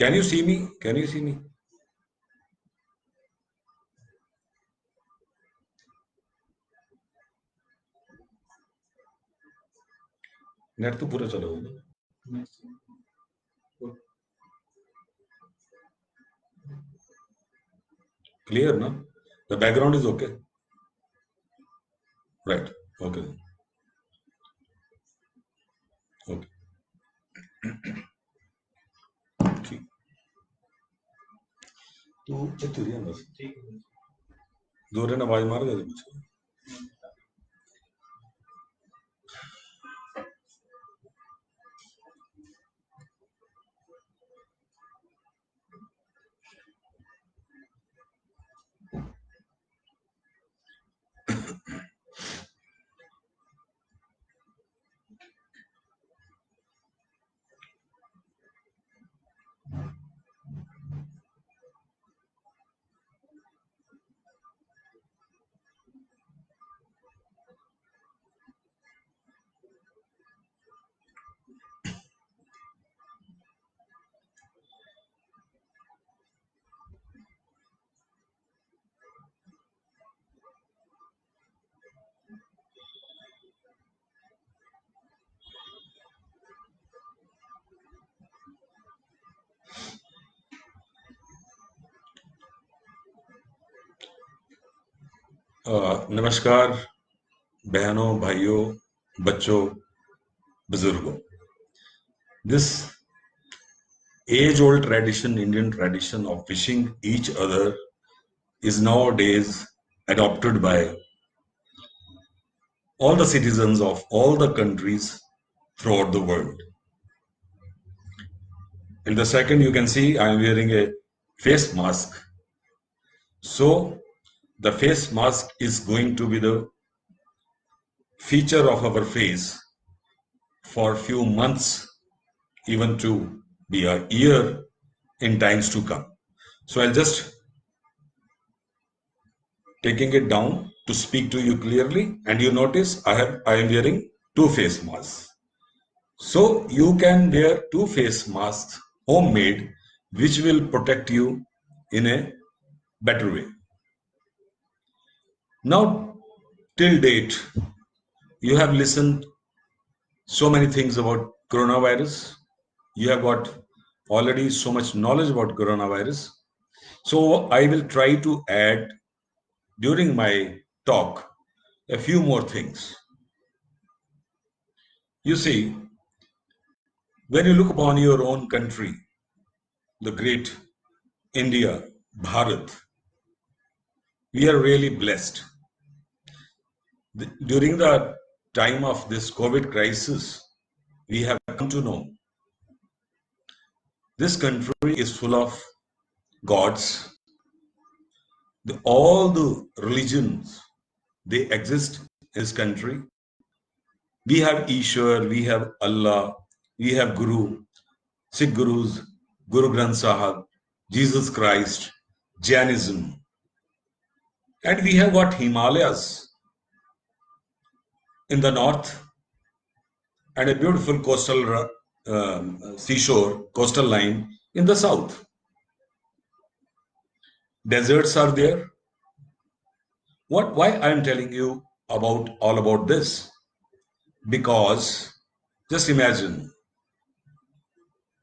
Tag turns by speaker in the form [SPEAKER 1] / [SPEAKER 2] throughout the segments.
[SPEAKER 1] Can you see me? Can you see me? Net तो पूरा चला होगा. Clear, no? The background is okay. Right. Okay. Okay. ठीक. तो इतनी है बस. जोरे ने आवाज मार दे पीछे. नमस्कार बहनों, भाइयों, बच्चों, बुजुर्गों. This age-old tradition, Indian tradition of wishing each other is nowadays adopted by all the citizens of all the countries throughout the world. In the second, you can see I am wearing a face mask. So the face mask is going to be the feature of our face for few months, even to be a year in times to come. So I'll just taking it down to speak to you clearly, and you notice I am wearing two face masks. So you can wear two face masks homemade, which will protect you in a better way. Now, till date, you have listened so many things about coronavirus. You have got already so much knowledge about coronavirus. So I will try to add during my talk a few more things. You see, when you look upon your own country, the great India, Bharat, we are really blessed. During the time of this COVID crisis, we have come to know this country is full of gods. All the religions, they exist in this country. We have Ishwar, we have Allah, we have Guru, Sikh Gurus, Guru Granth Sahib, Jesus Christ, Jainism. And we have got Himalayas in the north and a beautiful coastal seashore, coastal line in the south. Deserts are there. Why I am telling you all about this? Because just imagine,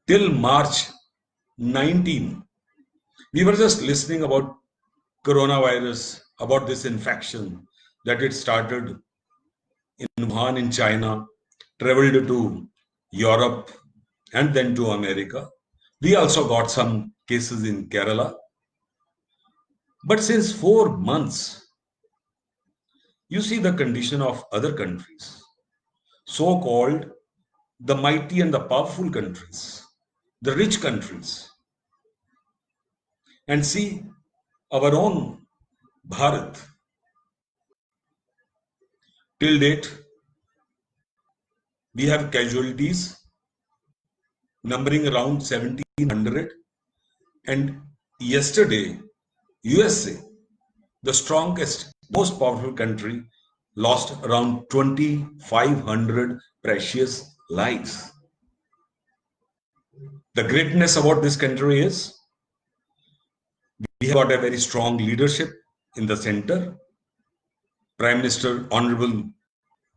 [SPEAKER 1] till March 19, we were just listening about coronavirus, about this infection, that it started in Wuhan in China, traveled to Europe and then to America. We also got some cases in Kerala. But since 4 months, you see the condition of other countries, so-called the mighty and the powerful countries, the rich countries. And see our own Bharat. Till date, we have casualties numbering around 1,700. And yesterday, USA, the strongest, most powerful country, lost around 2,500 precious lives. The greatness about this country is we have got a very strong leadership in the center. Prime Minister Honorable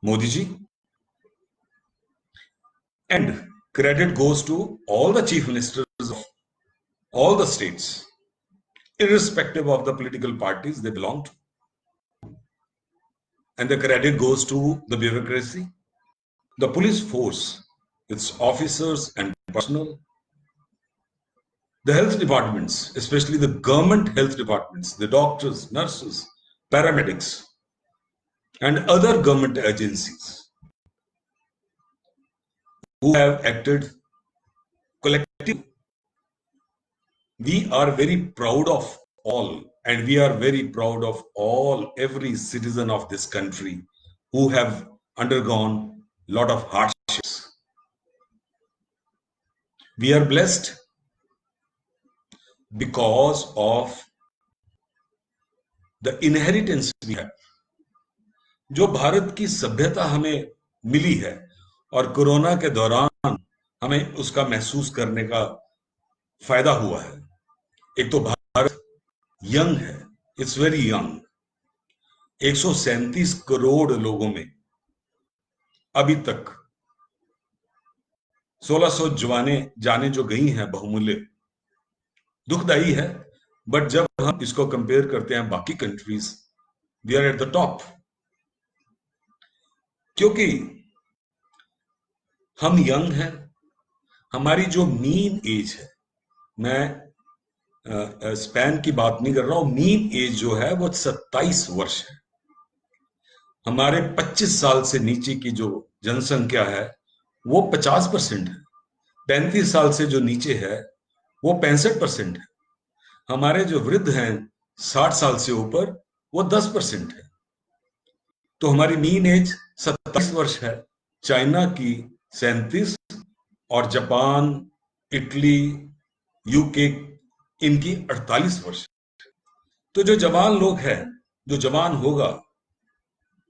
[SPEAKER 1] Modi ji. And credit goes to all the chief ministers of all the states, irrespective of the political parties they belong to. And the credit goes to the bureaucracy, the police force, its officers and personnel, the health departments, especially the government health departments, the doctors, nurses, paramedics, and other government agencies who have acted collectively. We are very proud of all, and we are very proud of every citizen of this country who have undergone a lot of hardships. We are blessed because of the inheritance we have. जो भारत की सभ्यता हमें मिली है और corona के दौरान हमें उसका महसूस करने का फायदा हुआ है. एक तो भारत यंग है, इट्स वेरी यंग. 137 करोड़ लोगों में अभी तक 1600 जाने जो गई हैं बहुमूल्य, दुखदाई है. बट जब हम इसको कंपेयर करते हैं बाकी countries, we are at the top. क्योंकि हम यंग हैं, हमारी जो मीन एज है, मैं स्पैन की बात नहीं कर रहा हूं, मीन एज जो है वो 27 वर्ष है. हमारे 25 साल से नीचे की जो जनसंख्या है वो 50% है. 35 साल से जो नीचे है वो 65% है. हमारे जो वृद्ध हैं 60 साल से ऊपर वो 10% है. तो हमारी मीन एज 27 वर्ष है. चाइना की 37 और जापान, इटली, यूके इनकी 48 वर्ष. तो जो जवान लोग हैं, जो जवान होगा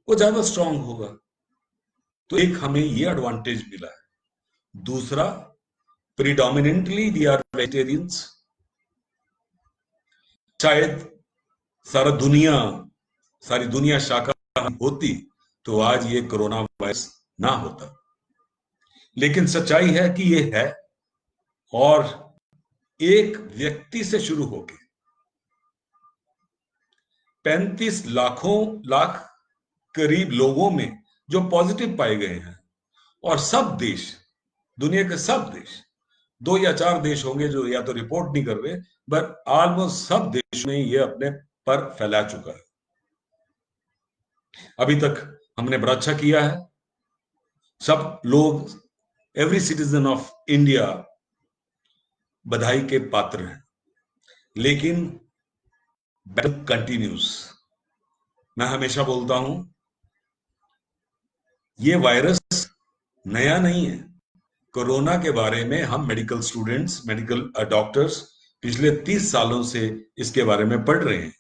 [SPEAKER 1] वो ज्यादा स्ट्रांग होगा. तो एक हमें ये एडवांटेज मिला है. दूसरा, प्रीडोमिनेंटली वी आर वेजिटेरियंस. शायद सारी दुनिया शाकाहारी होती तो आज ये कोरोना वायरस ना होता. लेकिन सच्चाई है कि ये है, और एक व्यक्ति से शुरू होके 35 लाख करीब लोगों में जो पॉजिटिव पाए गए हैं. और सब देश, दुनिया के सब देश, 2 या 4 देश होंगे जो या तो रिपोर्ट नहीं कर रहे, बट ऑलमोस्ट सब देशों में ये अपने पर फैला चुका है. अभी तक हमने बड़ा अच्छा किया है. सब लोग, एवरी सिटीजन ऑफ इंडिया बधाई के पात्र हैं. लेकिन बैटल कंटिन्यूज. मैं हमेशा बोलता हूं, ये वायरस नया नहीं है. कोरोना के बारे में हम मेडिकल स्टूडेंट्स, मेडिकल डॉक्टर्स पिछले 30 सालों से इसके बारे में पढ़ रहे हैं.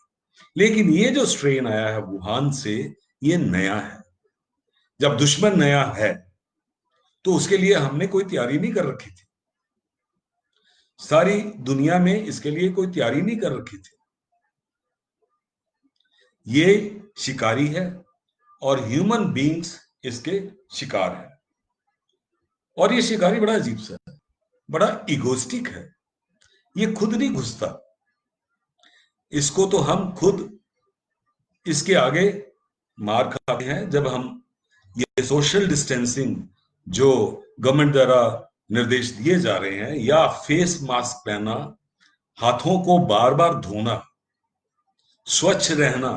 [SPEAKER 1] लेकिन ये जो स्ट्रेन आया है वुहान से, ये नया है. जब दुश्मन नया है तो उसके लिए हमने कोई तैयारी नहीं कर रखी थी. सारी दुनिया में इसके लिए कोई तैयारी नहीं कर रखी थी. ये शिकारी है और ह्यूमन बीइंग्स इसके शिकार है. और ये शिकारी बड़ा अजीब सा है, बड़ा इगोस्टिक है. ये खुद नहीं घुसता. इसको तो हम खुद इसके आगे मार खाते हैं जब हम ये सोशल डिस्टेंसिंग जो गवर्नमेंट द्वारा निर्देश दिए जा रहे हैं, या फेस मास्क पहनना, हाथों को बार बार धोना, स्वच्छ रहना,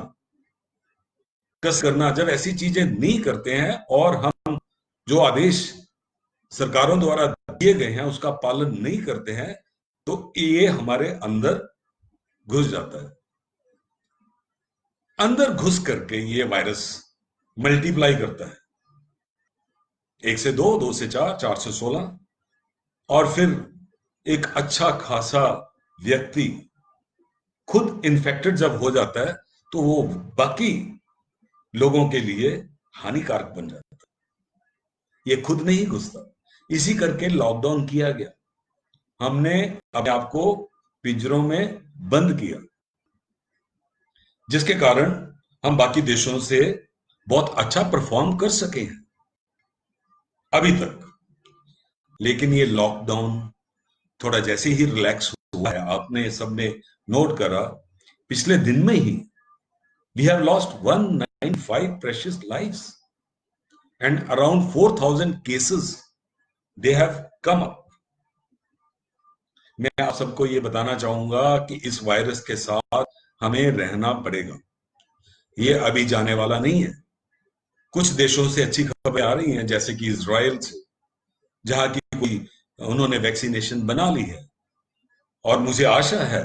[SPEAKER 1] कस करना, जब ऐसी चीजें नहीं करते हैं और हम जो आदेश सरकारों द्वारा दिए गए हैं उसका पालन नहीं करते हैं, तो ये हमारे अंदर घुस जाता है. अंदर घुस करके ये वायरस मल्टीप्लाई करता है. 1 से 2, 2 से 4, 4 से 16, और फिर एक अच्छा खासा व्यक्ति खुद इन्फेक्टेड जब हो जाता है तो वो बाकी लोगों के लिए हानिकारक बन जाता है. ये खुद नहीं घुसता. इसी करके लॉकडाउन किया गया. हमने अपने आप को पिंजरों में बंद किया, जिसके कारण हम बाकी देशों से बहुत अच्छा परफॉर्म कर सके हैं अभी तक। लेकिन ये लॉकडाउन थोड़ा जैसे ही रिलैक्स हुआ है, आपने सबने नोट करा, पिछले दिन में ही we have lost 195 precious lives and around 4000 cases they have come up. मैं आप सबको ये बताना चाहूंगा कि इस वायरस के साथ हमें रहना पड़ेगा, ये अभी जाने वाला नहीं है। कुछ देशों से अच्छी खबरें आ रही हैं, जैसे कि इजराइल से, जहां की कोई उन्होंने वैक्सीनेशन बना ली है, और मुझे आशा है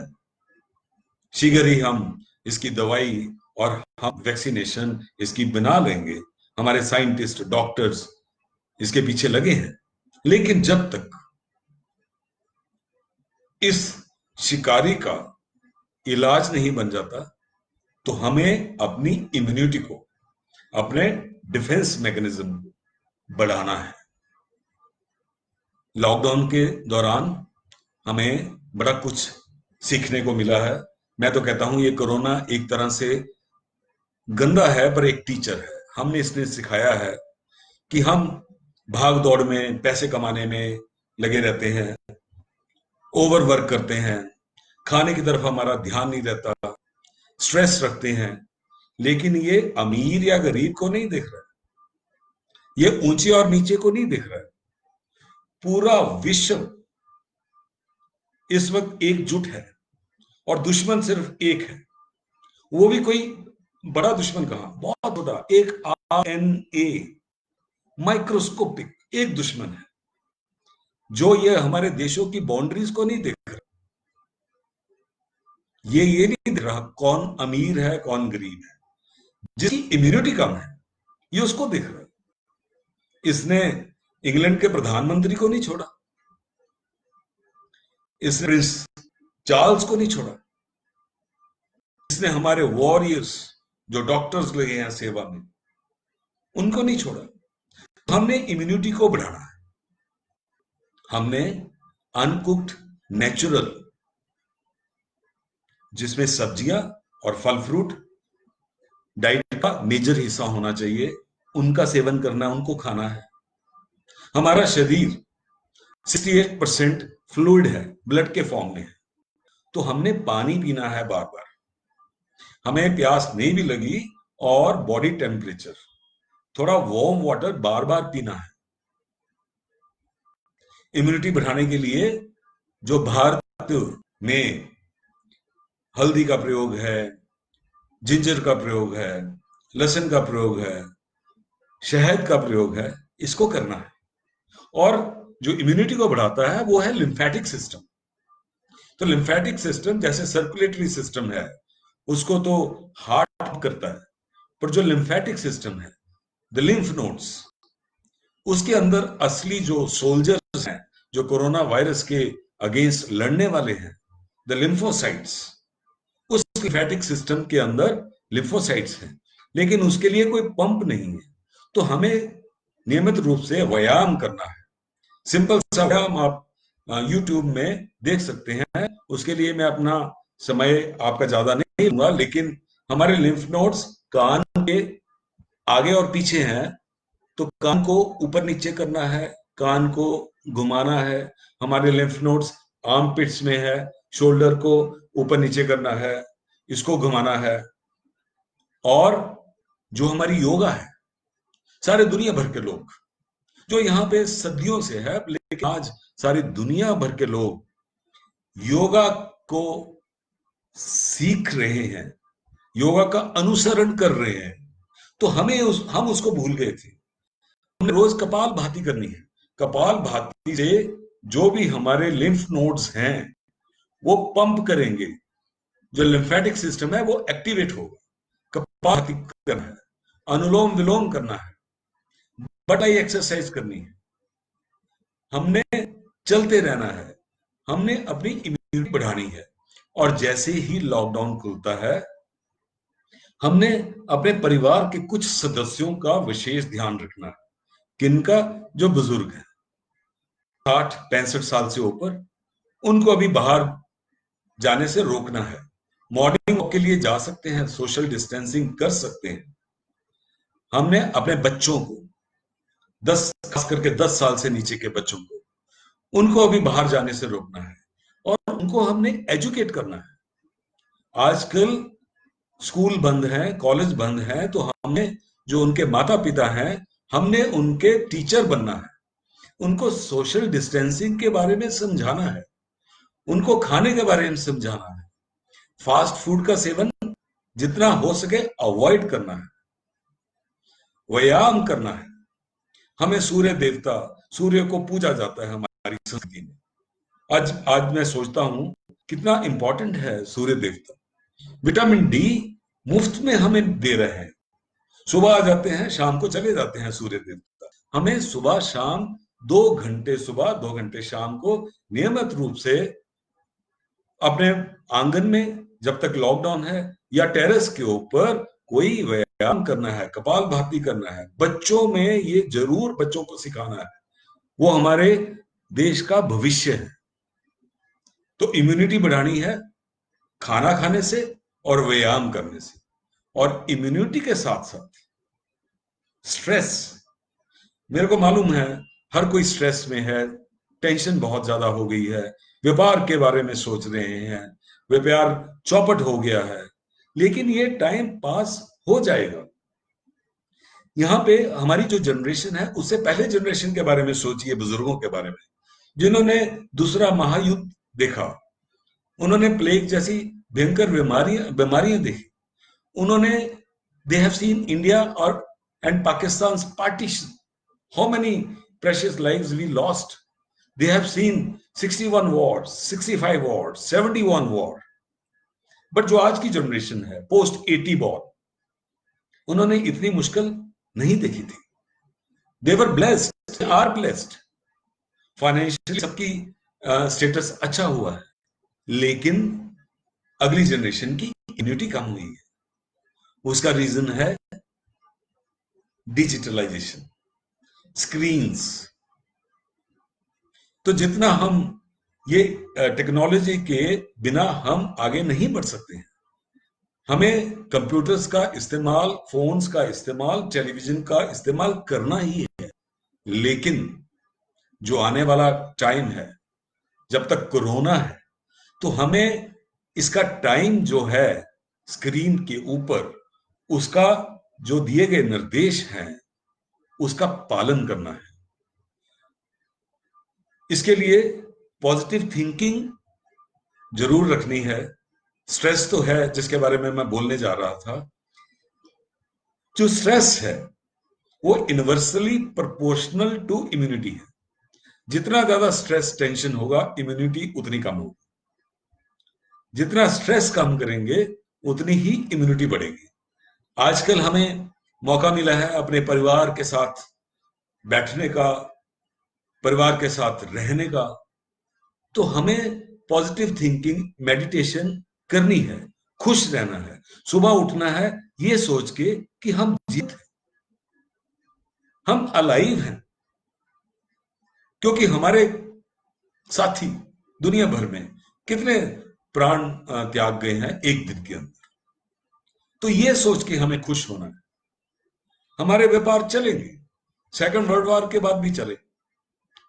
[SPEAKER 1] शीघ्र ही हम इसकी दवाई और हम वैक्सीनेशन इसकी बना लेंगे। हमारे साइंटिस्ट, डॉक्टर्स इसके पीछे लगे हैं। लेकिन जब तक इस शिकारी का इलाज नहीं बन जाता, तो हमें अपनी इम्यूनिटी को, अपने डिफेंस मैकेनिज्म बढ़ाना है। लॉकडाउन के दौरान हमें बड़ा कुछ सीखने को मिला है। मैं तो कहता हूं ये कोरोना एक तरह से गंदा है पर एक टीचर है। हमने इसने सिखाया है कि हम भाग दौड़ में, पैसे कमाने में लगे रहते हैं, ओवर वर्क करते हैं, खाने की तरफ हमारा ध्यान नहीं रहता, स्ट्रेस रखते हैं। लेकिन ये अमीर या गरीब को नहीं देख रहा है, ये ऊंचे और नीचे को नहीं देख रहा है। पूरा विश्व इस वक्त एकजुट है और दुश्मन सिर्फ एक है, वो भी कोई बड़ा दुश्मन कहां, बहुत छोटा, एक RNA माइक्रोस्कोपिक एक दुश्मन है, जो ये हमारे देशों की बाउंड्रीज को नहीं देख रहा। ये नहीं देख रहा कौन अमीर है कौन गरीब है, जिसकी इम्यूनिटी कम है ये उसको देख रहा है। इसने इंग्लैंड के प्रधानमंत्री को नहीं छोड़ा, इसने प्रिंस चार्ल्स को नहीं छोड़ा, इसने हमारे वॉरियर्स जो डॉक्टर्स लगे हैं सेवा में उनको नहीं छोड़ा। हमने इम्यूनिटी को बढ़ाना है। हमने अनकुक्ड नेचुरल, जिसमें सब्जियां और फल फ्रूट डाइट का मेजर हिस्सा होना चाहिए, उनका सेवन करना है, उनको खाना है। हमारा शरीर 68% फ्लूइड है, ब्लड के फॉर्म में है, तो हमने पानी पीना है बार बार। हमें प्यास नहीं भी लगी और बॉडी टेम्परेचर, थोड़ा वार्म वाटर बार बार पीना है। इम्यूनिटी बढ़ाने के लिए जो भारत में हल्दी का प्रयोग है, जिंजर का प्रयोग है, लहसुन का प्रयोग है, शहद का प्रयोग है, इसको करना है। और जो इम्यूनिटी को बढ़ाता है वो है लिम्फेटिक सिस्टम। तो लिम्फेटिक सिस्टम जैसे सर्कुलेटरी सिस्टम है, उसको तो हार्ट करता है, पर जो लिम्फेटिक सिस्टम है, द लिम्फ नोड्स, उसके अंदर असली जो सोल्जर्स हैं, जो कोरोना वायरस के अगेंस्ट लड़ने वाले हैं, द लिम्फोसाइट्स, उस लिम्फेटिक सिस्टम के अंदर लिम्फोसाइट्स हैं। लेकिन उसके लिए कोई पंप नहीं है, तो हमें नियमित रूप से व्यायाम करना है। सिंपल सा व्यायाम आप YouTube में देख सकते हैं। उसके लिए मैं अपना समय आपका ज्यादा नहीं लूंगा, लेकिन हमारे लिम्फ नोड्स कान के आगे और पीछे हैं, तो कान को ऊपर नीचे करना है, कान को घुमाना है। हमारे लिम्फ नोड्स आर्मपिट्स में है, शोल्डर को ऊपर नीचे करना है, इसको घुमाना है। और जो हमारी योगा है, सारे दुनिया भर के लोग जो यहाँ पे सदियों से है, लेकिन आज सारी दुनिया भर के लोग योगा को सीख रहे हैं, योगा का अनुसरण कर रहे हैं। तो हम उसको भूल गए थे। हमने रोज कपाल भाती करनी है। कपाल भाती से जो भी हमारे लिम्फ नोड्स हैं वो पंप करेंगे, जो लिम्फेटिक सिस्टम है वो एक्टिवेट होगा। कपाल भाती करना है, अनुलोम विलोम करना है, बटाई एक्सरसाइज करनी है, हमने चलते रहना है, हमने अपनी इम्यूनिटी बढ़ानी है। और जैसे ही लॉकडाउन खुलता है, हमने अपने परिवार के कुछ सदस्यों का विशेष ध्यान रखना है। किनका? जो बुजुर्ग है, 60-65 साल से ऊपर, उनको अभी बाहर जाने से रोकना है। मॉर्निंग वॉक के लिए जा सकते हैं, सोशल डिस्टेंसिंग कर सकते हैं। हमने अपने बच्चों को 10 खास करके 10 साल से नीचे के बच्चों को, उनको अभी बाहर जाने से रोकना है और उनको हमने एजुकेट करना है। आजकल स्कूल बंद हैं, कॉलेज बंद हैं, तो हमने जो उनके माता पिता हैं, हमने उनके टीचर बनना है। उनको सोशल डिस्टेंसिंग के बारे में समझाना है, उनको खाने के बारे में समझाना है, फास्ट फूड का सेवन जितना हो सके अवॉइड करना है, व्यायाम करना है। हमें सूर्य देवता, सूर्य को पूजा जाता है हमारी संस्कृति में। आज आज मैं सोचता हूं कितना इंपॉर्टेंट है सूर्य देवता। विटामिन डी मुफ्त में हमें दे रहे हैं। सुबह आ जाते हैं, शाम को चले जाते हैं सूर्य देवता। हमें सुबह शाम 2 घंटे सुबह 2 घंटे शाम को नियमित रूप से अपने आंगन में, जब तक लॉकडाउन है, या टेरेस के ऊपर कोई व्यायाम करना है, कपालभाति करना है। बच्चों में ये जरूर बच्चों को सिखाना है, वो हमारे देश का भविष्य है। तो इम्यूनिटी बढ़ानी है खाना खाने से और व्यायाम करने से। और इम्यूनिटी के साथ साथ स्ट्रेस, मेरे को मालूम है हर कोई स्ट्रेस में है, टेंशन बहुत ज्यादा हो गई है, व्यापार के बारे में सोच रहे हैं, व्यापार चौपट हो गया है, लेकिन ये टाइम पास हो जाएगा। यहाँ पे हमारी जो जनरेशन है, उससे पहले जनरेशन के बारे में सोचिए, बुजुर्गों के बारे में, जिन्होंने दूसरा महायुद्ध देखा, उन्होंने प्लेग जैसी भयंकर बीमारियां देखी, उन्होंने they have seen India or and Pakistan's partition, how many precious lives we lost. They have seen 61 wars, 65 wars, 71 war. But जो आज की जनरेशन है, पोस्ट 80 बॉर्न, उन्होंने इतनी मुश्किल नहीं देखी थी। They were blessed, are blessed, financially सबकी स्टेटस अच्छा हुआ है, लेकिन अगली जनरेशन की इम्यूनिटी कम हुई है। उसका रीजन है डिजिटलाइजेशन, स्क्रीन्स। तो जितना हम ये टेक्नोलॉजी के बिना हम आगे नहीं बढ़ सकते हैं। हमें कंप्यूटर्स का इस्तेमाल, फोन्स का इस्तेमाल, टेलीविजन का इस्तेमाल करना ही है, लेकिन जो आने वाला टाइम है, जब तक कोरोना है, तो हमें इसका टाइम जो है स्क्रीन के ऊपर, उसका जो दिए गए निर्देश हैं, उसका पालन करना है। इसके लिए पॉजिटिव थिंकिंग जरूर रखनी है। स्ट्रेस तो है, जिसके बारे में मैं बोलने जा रहा था। जो स्ट्रेस है वो इनवर्सली प्रोपोर्शनल टू इम्यूनिटी है। जितना ज्यादा स्ट्रेस टेंशन होगा, इम्यूनिटी उतनी कम होगी। जितना स्ट्रेस कम करेंगे, उतनी ही इम्यूनिटी बढ़ेगी। आजकल हमें मौका मिला है अपने परिवार के साथ बैठने का, परिवार के साथ रहने का, तो हमें पॉजिटिव थिंकिंग, मेडिटेशन करनी है, खुश रहना है। सुबह उठना है ये सोच के कि हम जीवित हैं, हम अलाइव हैं, क्योंकि हमारे साथी दुनिया भर में कितने प्राण त्याग गए हैं एक दिन के अंदर। तो ये सोच के हमें खुश होना है। हमारे व्यापार चलेंगे, सेकंड वर्ल्ड वॉर के बाद भी चले,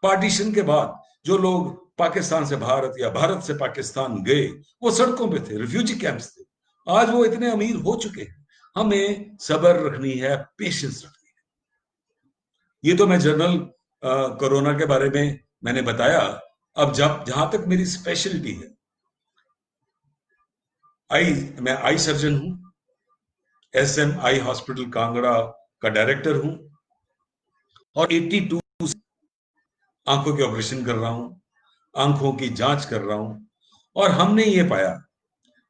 [SPEAKER 1] पार्टीशन के बाद जो लोग पाकिस्तान से भारत या भारत से पाकिस्तान गए, वो सड़कों पे थे, रिफ्यूजी कैंप्स थे। आज वो इतने अमीर हो चुके हैं। हमें सब्र रखनी है, पेशेंस रखनी है। ये तो मैं जनरल कोरोना के बारे में मैंने बताया। अब जहां तक मेरी स्पेशलिटी है, मैं आई सर्जन हूं, SM आई हॉस्पिटल कांगड़ा का डायरेक्टर हूं, और 82 आंखों के ऑपरेशन कर रहा हूं, आंखों की जांच कर रहा हूं। और हमने ये पाया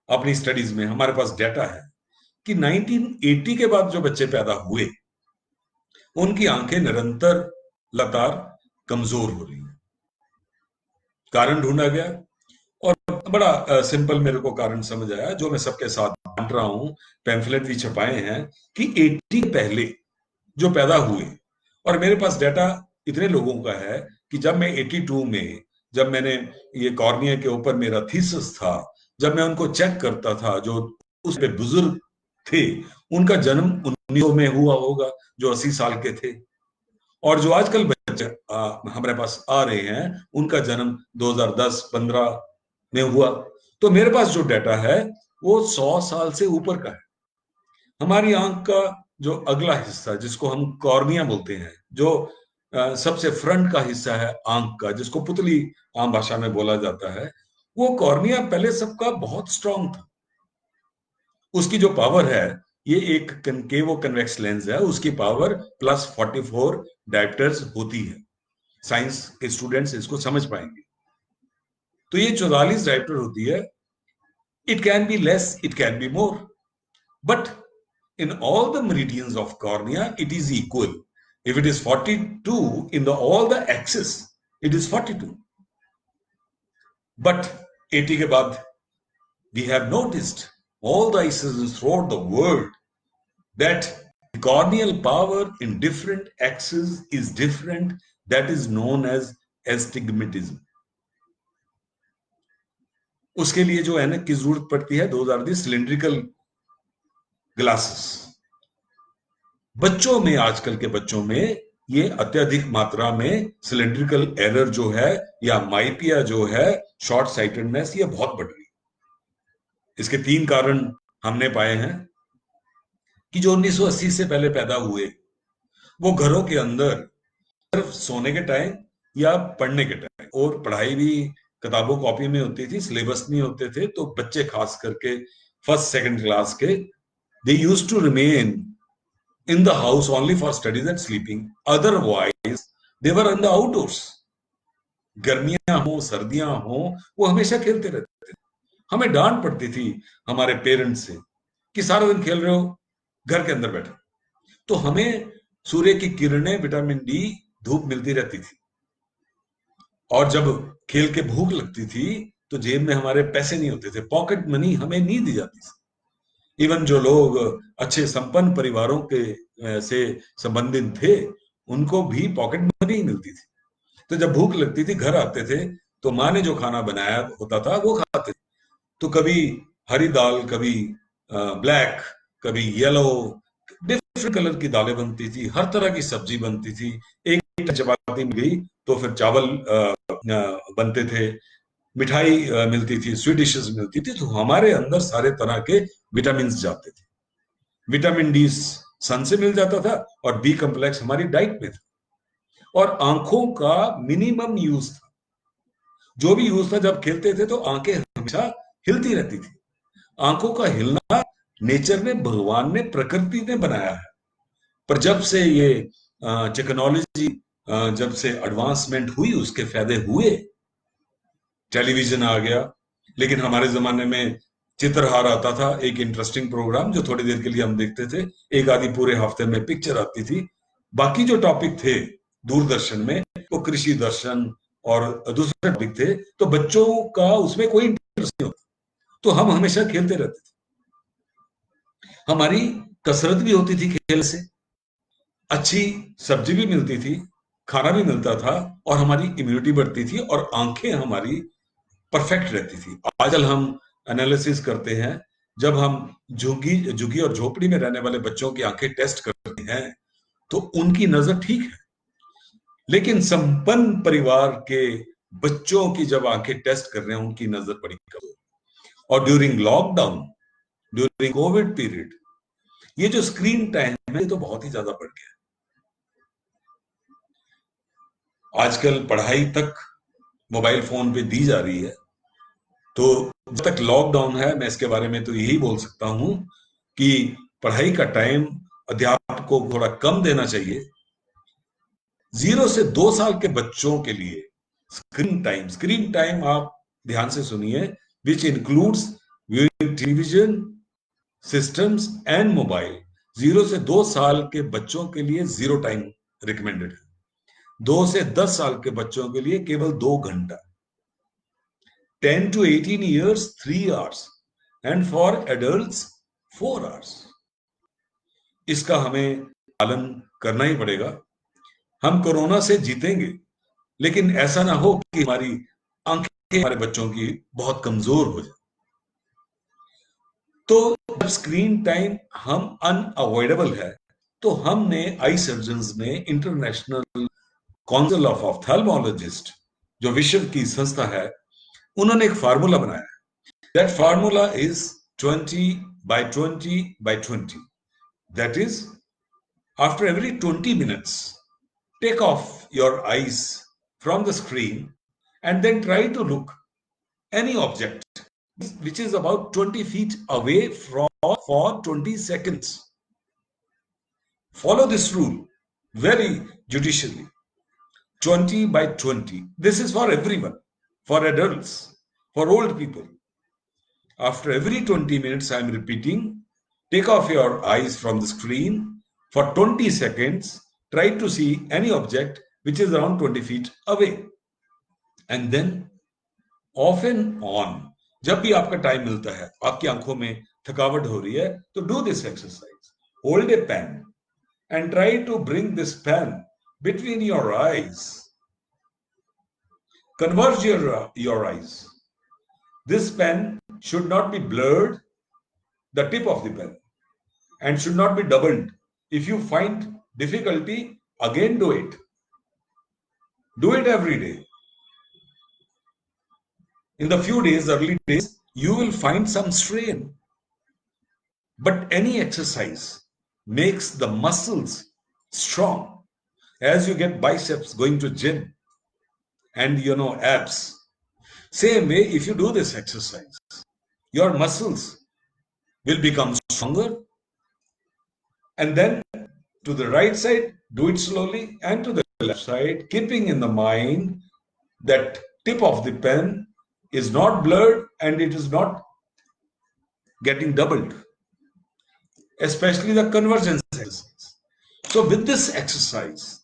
[SPEAKER 1] अपनी स्टडीज में, हमारे पास डेटा है कि 1980 के बाद जो बच्चे पैदा हुए, उनकी आंखें निरंतर लगातार कमजोर हो रही हैं। कारण ढूंढा गया और बड़ा सिंपल मेरे को कारण समझ आया, जो मैं सबके साथ बांट रहा हूं, पैम्फलेट भी छपाए हैं, कि 80 पहले जो पैदा हुए, और मेरे पास डाटा इतने लोगों का है कि जब मैं 82 में जब मैंने ये कॉर्निया के ऊपर मेरा थीसिस था, जब मैं उनको चेक करता था, जो उस पे बुजुर्ग थे, उनका जन्म 1900 में हुआ होगा, जो 80 साल के थे, और जो आजकल बच्चे हमारे पास आ रहे हैं, उनका जन्म 2010-15 में हुआ। तो मेरे पास जो डाटा है वो 100 साल से ऊपर का है। हमारी आंख का जो अगला हिस्सा, जिसको हम कॉर्निया बोलते हैं, जो सबसे फ्रंट का हिस्सा है आंख का, जिसको पुतली आम भाषा में बोला जाता है, वो कॉर्निया पहले सबका बहुत स्ट्रांग था। उसकी जो पावर है, ये एक कनकेवो कन्वेक्स लेंस है, उसकी पावर +44 डायप्टर्स होती है। साइंस के स्टूडेंट्स इसको समझ पाएंगे। तो ये 44 डायप्टर होती है। It can be less, it can be more, but in all the meridians of cornea it is equal. If it is 42 in all the axis, it is 42. But 80 के बाद we have noticed all the incisions throughout the world that corneal power in different axes is different. That is known as astigmatism. उसके लिए जो ऐनक की जरूरत पड़ती है, those are the cylindrical glasses. बच्चों में, आजकल के बच्चों में ये अत्यधिक मात्रा में सिलेंड्रिकल एरर जो है, या माइपिया जो है, शॉर्ट साइटेडनेस, ये बहुत बढ़ रही है। इसके 3 कारण हमने पाए हैं कि जो 1980 से पहले पैदा हुए, वो घरों के अंदर सिर्फ सोने के टाइम या पढ़ने के टाइम, और पढ़ाई भी किताबों कॉपी में होती थी, सिलेबस नहीं होते थे, तो बच्चे खास करके फर्स्ट सेकंड क्लास के, they used to remain in the house only for studies and sleeping. Otherwise, they were in the outdoors. गर्मियां हो, सर्दियां हो, वो हमेशा खेलते रहते थे। हमें डांट पड़ती थी हमारे पेरेंट्स से कि सारा दिन खेल रहे हो, घर के अंदर बैठो। तो हमें सूर्य की किरणें, विटामिन डी, धूप मिलती रहती थी। और जब खेल के भूख लगती थी, तो जेब में हमारे पैसे नहीं होते थे, पॉकेट मनी हमें नहीं दी जाती थी। इवन जो लोग अच्छे संपन्न परिवारों के से संबंधित थे, उनको भी पॉकेट मनी मिलती थी। तो जब भूख लगती थी, घर आते थे, तो माँ ने जो खाना बनाया होता था वो खाते थे। तो कभी हरी दाल, कभी ब्लैक, कभी येलो, डिफरेंट कलर की दालें बनती थी, हर तरह की सब्जी बनती थी। एक चपाती मिल गई तो फिर चावल बनते थे, मिठाई मिलती थी, स्वीट डिशेस मिलती थी। तो हमारे अंदर सारे तरह के विटामिन जाते थे। विटामिन डी सन से मिल जाता था, और बी कॉम्प्लेक्स हमारी डाइट में था। और आंखों का मिनिमम यूज था, जो भी यूज था। जब खेलते थे तो आंखें हमेशा हिलती रहती थी। आंखों का हिलना नेचर ने, भगवान ने, प्रकृति ने बनाया है। पर जब से ये टेक्नोलॉजी, जब से एडवांसमेंट हुई, उसके फायदे हुए। टेलीविजन आ गया, लेकिन हमारे जमाने में चित्रहार आता था, एक इंटरेस्टिंग प्रोग्राम जो थोड़ी देर के लिए हम देखते थे। एक आधी पूरे हफ्ते में पिक्चर आती थी। बाकी जो टॉपिक थे दूरदर्शन में, वो कृषि दर्शन और दूसरे टॉपिक थे। तो बच्चों का उसमें कोई इंटरेस्ट नहीं होता, तो हम हमेशा खेलते रहते थे। हमारी कसरत भी होती थी खेल से, अच्छी सब्जी भी मिलती थी, खाना भी मिलता था, और हमारी इम्यूनिटी बढ़ती थी, और आंखें हमारी परफेक्ट रहती थी। आजकल हम एनालिसिस करते हैं, जब हम झुग्गी और झोपड़ी में रहने वाले बच्चों की आंखें टेस्ट करते हैं, तो उनकी नजर ठीक है। लेकिन संपन्न परिवार के बच्चों की जब आंखें टेस्ट कर रहे हैं, उनकी नजर बड़ी कम है। और during lockdown, during Covid period, ये जो स्क्रीन टाइम है, तो बहुत ही ज्यादा बढ़ गया। आजकल पढ़ाई तक मोबाइल फोन पे दी जा रही है। तो जब तक लॉकडाउन है, मैं इसके बारे में तो यही बोल सकता हूं कि पढ़ाई का टाइम अध्यापकों को थोड़ा कम देना चाहिए। 0 से 2 साल के बच्चों के लिए स्क्रीन टाइम आप ध्यान से सुनिए, which includes viewing television, systems and mobile. 0 से 2 साल के बच्चों के लिए 0 टाइम रिकमेंडेड है। 2 से 10 साल के बच्चों के लिए केवल 2 घंटा। 10 to 18 years 3 hours, and for adults 4 hours. इसका हमें पालन करना ही पड़ेगा। हम कोरोना से जीतेंगे, लेकिन ऐसा ना हो कि हमारी आंखें हमारे बच्चों की बहुत कमजोर हो जाए। तो जब स्क्रीन टाइम हम अनअवॉइडेबल है, तो हमने आई सर्जन्स ने इंटरनेशनल काउंसिल ऑफ ऑफ्थेल्मोलॉजिस्ट, जो विश्व की संस्था है, उन्होंने एक फार्मूला बनाया है। That formula is 20 by 20 by 20. That is, after every 20 minutes, take off your eyes from the screen and then try to look any object which is about 20 feet away for 20 seconds. Follow this rule very judiciously. 20 by 20. This is for everyone, for adults, for old people. After every 20 minutes, I am repeating, take off your eyes from the screen for 20 seconds. Try to see any object which is around 20 feet away. And then off and on. जब भी आपका time मिलता है, आपकी आंखों में थकावट हो रही है, तो do this exercise. Hold a pen and try to bring this pen between your eyes. Converge your eyes. This pen should not be blurred, the tip of the pen, and should not be doubled. If you find difficulty, again do it. Do it every day. In the few days, early days, you will find some strain. But any exercise makes the muscles strong. As you get biceps going to gym and abs, same way, if you do this exercise, your muscles will become stronger. And then to the right side, do it slowly, and to the left side, keeping in the mind that tip of the pen is not blurred and it is not getting doubled, especially the convergence exercise. So with this exercise,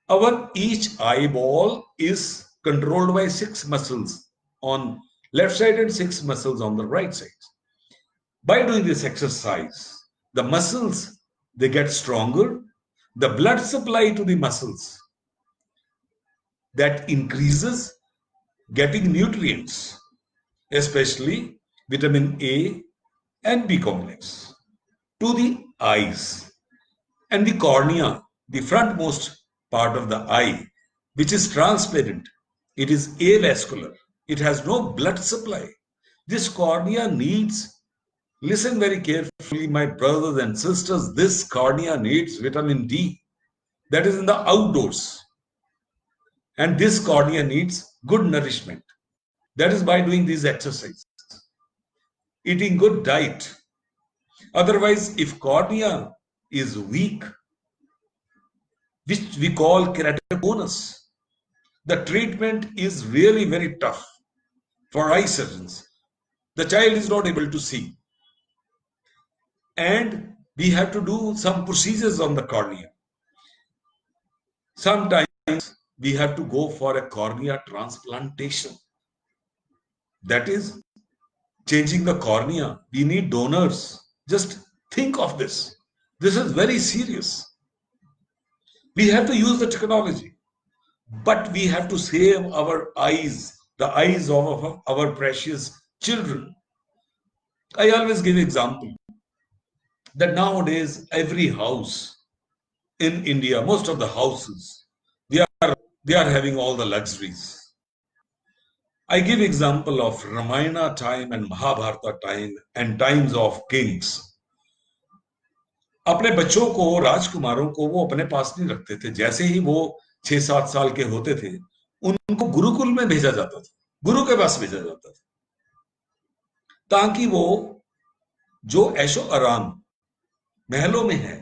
[SPEAKER 1] our each eyeball is controlled by 6 muscles on left side and 6 muscles on the right side. By doing this exercise, the muscles, they get stronger. The blood supply to the muscles, that increases, getting nutrients, especially vitamin A and B complex, to the eyes. And the cornea, the frontmost part of the eye, which is transparent, it is avascular. It has no blood supply. This cornea needs, listen very carefully, my brothers and sisters, this cornea needs vitamin D. That is in the outdoors. And this cornea needs good nourishment. That is by doing these exercises. Eating good diet. Otherwise, if cornea is weak, which we call keratoconus, the treatment is really very tough for eye surgeons. The child is not able to see. And we have to do some procedures on the cornea. Sometimes we have to go for a cornea transplantation. That is changing the cornea. We need donors. Just think of this. This is very serious. We have to use the technology, but we have to save our eyes, the eyes of our precious children. I always give example that nowadays every house in India, most of the houses, they are having all the luxuries. I give example of Ramayana time and Mahabharata time and times of kings. अपने बच्चों को, राजकुमारों को वो अपने पास नहीं रखते थे। जैसे ही वो 6-7 साल के होते थे, उनको गुरुकुल में भेजा जाता था, गुरु के पास भेजा जाता था, ताकि वो जो ऐशो आराम महलों में है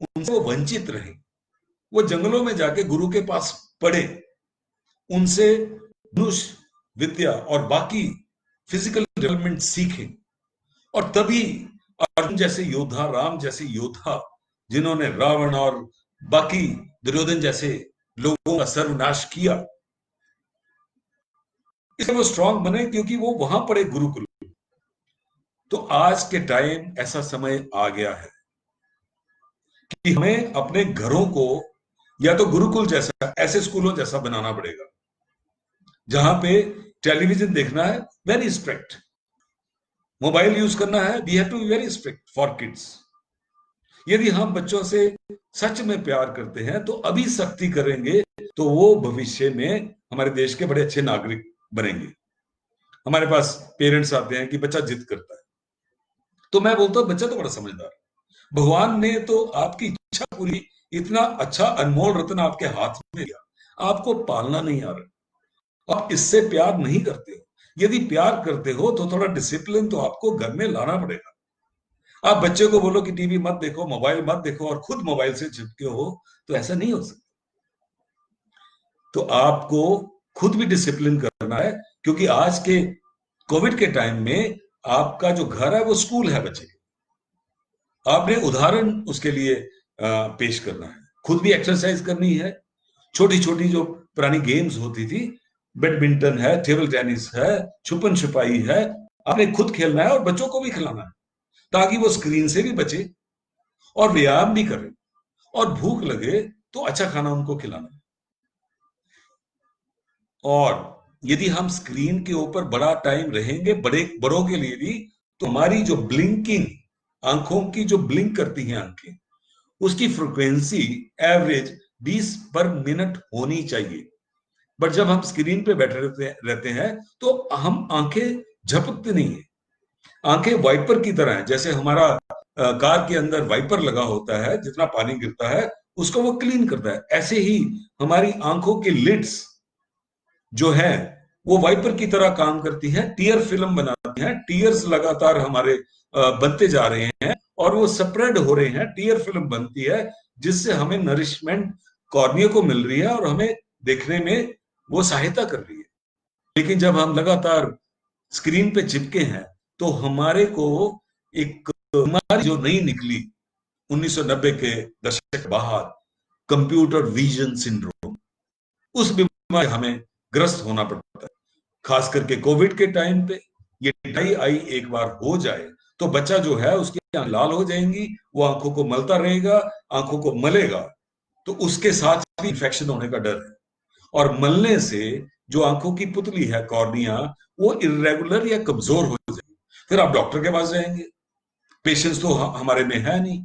[SPEAKER 1] उनसे वो वंचित रहे। वो जंगलों में जाके गुरु के पास पढ़े, उनसे धनुष विद्या और बाकी फिजिकल डेवलपमेंट सीखे, और तभी अर्जुन जैसे योद्धा, राम जैसे योद्धा, जिन्होंने रावण और बाकी दुर्योधन जैसे लोगों का सर्वनाश किया, इसलिए वो स्ट्रांग बने क्योंकि वो वहां पढ़े गुरुकुल। तो आज के टाइम ऐसा समय आ गया है कि हमें अपने घरों को या तो गुरुकुल जैसा, ऐसे स्कूलों जैसा बनाना पड़ेगा, जहां पे टेलीविजन देखना है, वेरी स्ट्रिक्ट। मोबाइल यूज करना है, we have to be very strict for kids. यदि हम बच्चों से सच में प्यार करते हैं तो अभी सख्ती करेंगे तो वो भविष्य में हमारे देश के बड़े अच्छे नागरिक बनेंगे। हमारे पास पेरेंट्स आते हैं कि बच्चा जिद करता है, तो मैं बोलता हूं बच्चा तो बड़ा समझदार है। भगवान ने तो आपकी इच्छा पूरी, इतना अच्छा अनमोल रत्न आपके हाथ में दिया, आपको पालना नहीं आ रहा, आप इससे प्यार नहीं करते हो। यदि प्यार करते हो तो थोड़ा डिसिप्लिन तो आपको घर में लाना पड़ेगा। आप बच्चे को बोलो कि टीवी मत देखो, मोबाइल मत देखो, और खुद मोबाइल से चिपके हो, तो ऐसा नहीं हो सकता। तो आपको खुद भी डिसिप्लिन करना है, क्योंकि आज के कोविड के टाइम में आपका जो घर है वो स्कूल है बच्चे के। आपने उदाहरण उसके लिए पेश करना है, खुद भी एक्सरसाइज करनी है। छोटी छोटी जो पुरानी गेम्स होती थी, बैडमिंटन है, टेबल टेनिस है, छुपन छुपाई है, आपने खुद खेलना है और बच्चों को भी खिलाना है, ताकि वो स्क्रीन से भी बचे और व्यायाम भी करें, और भूख लगे तो अच्छा खाना उनको खिलाना है। और यदि हम स्क्रीन के ऊपर बड़ा टाइम रहेंगे, बड़ों के लिए भी, तो हमारी जो ब्लिंकिंग, आंखों की जो ब्लिंक करती हैं आंखें, उसकी फ्रिक्वेंसी एवरेज 20 पर मिनट होनी चाहिए। बट जब हम स्क्रीन पे बैठे रहते हैं तो हम आंखें झपकते नहीं है। आंखें वाइपर की तरह है, जैसे हमारा कार के अंदर वाइपर लगा होता है, जितना पानी गिरता है उसको वो क्लीन करता है, ऐसे ही हमारी आंखों के लिड्स जो है वो वाइपर की तरह काम करती है, टीयर फिल्म बनाती है। टीयर्स लगातार हमारे बनते जा रहे हैं और वो स्प्रेड हो रहे हैं, टीयर फिल्म बनती है, जिससे हमें नरिशमेंट कॉर्निया को मिल रही है और हमें देखने में वो सहायता कर रही है। लेकिन जब हम लगातार स्क्रीन पे चिपके हैं तो हमारे को एक बीमारी जो नहीं निकली 1990 के दशक के बाद, कंप्यूटर विजन सिंड्रोम, उस बीमारी हमें ग्रस्त होना पड़ता है। खास करके कोविड के टाइम पे ये ड्राई आई एक बार हो जाए तो बच्चा जो है उसकी आंखें लाल हो जाएंगी, वो आंखों को मलता रहेगा, आंखों को मलेगा, तो उसके साथ भी इन्फेक्शन होने का डर है। और मलने से जो आंखों की पुतली है, कॉर्निया, वो इरेगुलर या कमजोर हो जाएगी। फिर आप डॉक्टर के पास जाएंगे, पेशेंस तो हमारे में है नहीं,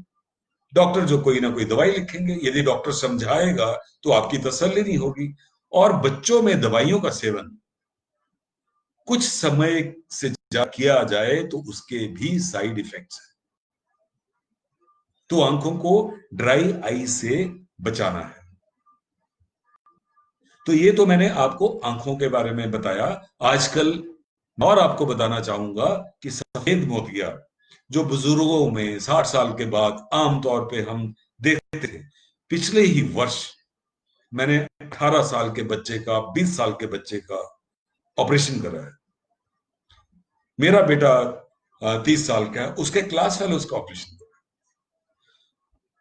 [SPEAKER 1] डॉक्टर जो कोई ना कोई दवाई लिखेंगे, यदि डॉक्टर समझाएगा तो आपकी तसल्ली नहीं होगी। और बच्चों में दवाइयों का सेवन कुछ समय से किया जाए तो उसके भी साइड इफेक्ट्स हैं। तो आंखों को ड्राई आई से बचाना है। तो ये तो मैंने आपको आंखों के बारे में बताया। आजकल और आपको बताना चाहूंगा कि सफेद मोतिया जो बुजुर्गों में 60 साल के बाद आमतौर पे हम देखते थे, पिछले ही वर्ष मैंने 18 साल के बच्चे का, 20 साल के बच्चे का ऑपरेशन करा है। मेरा बेटा 30 साल का है, उसके क्लास फेलोज का ऑपरेशन।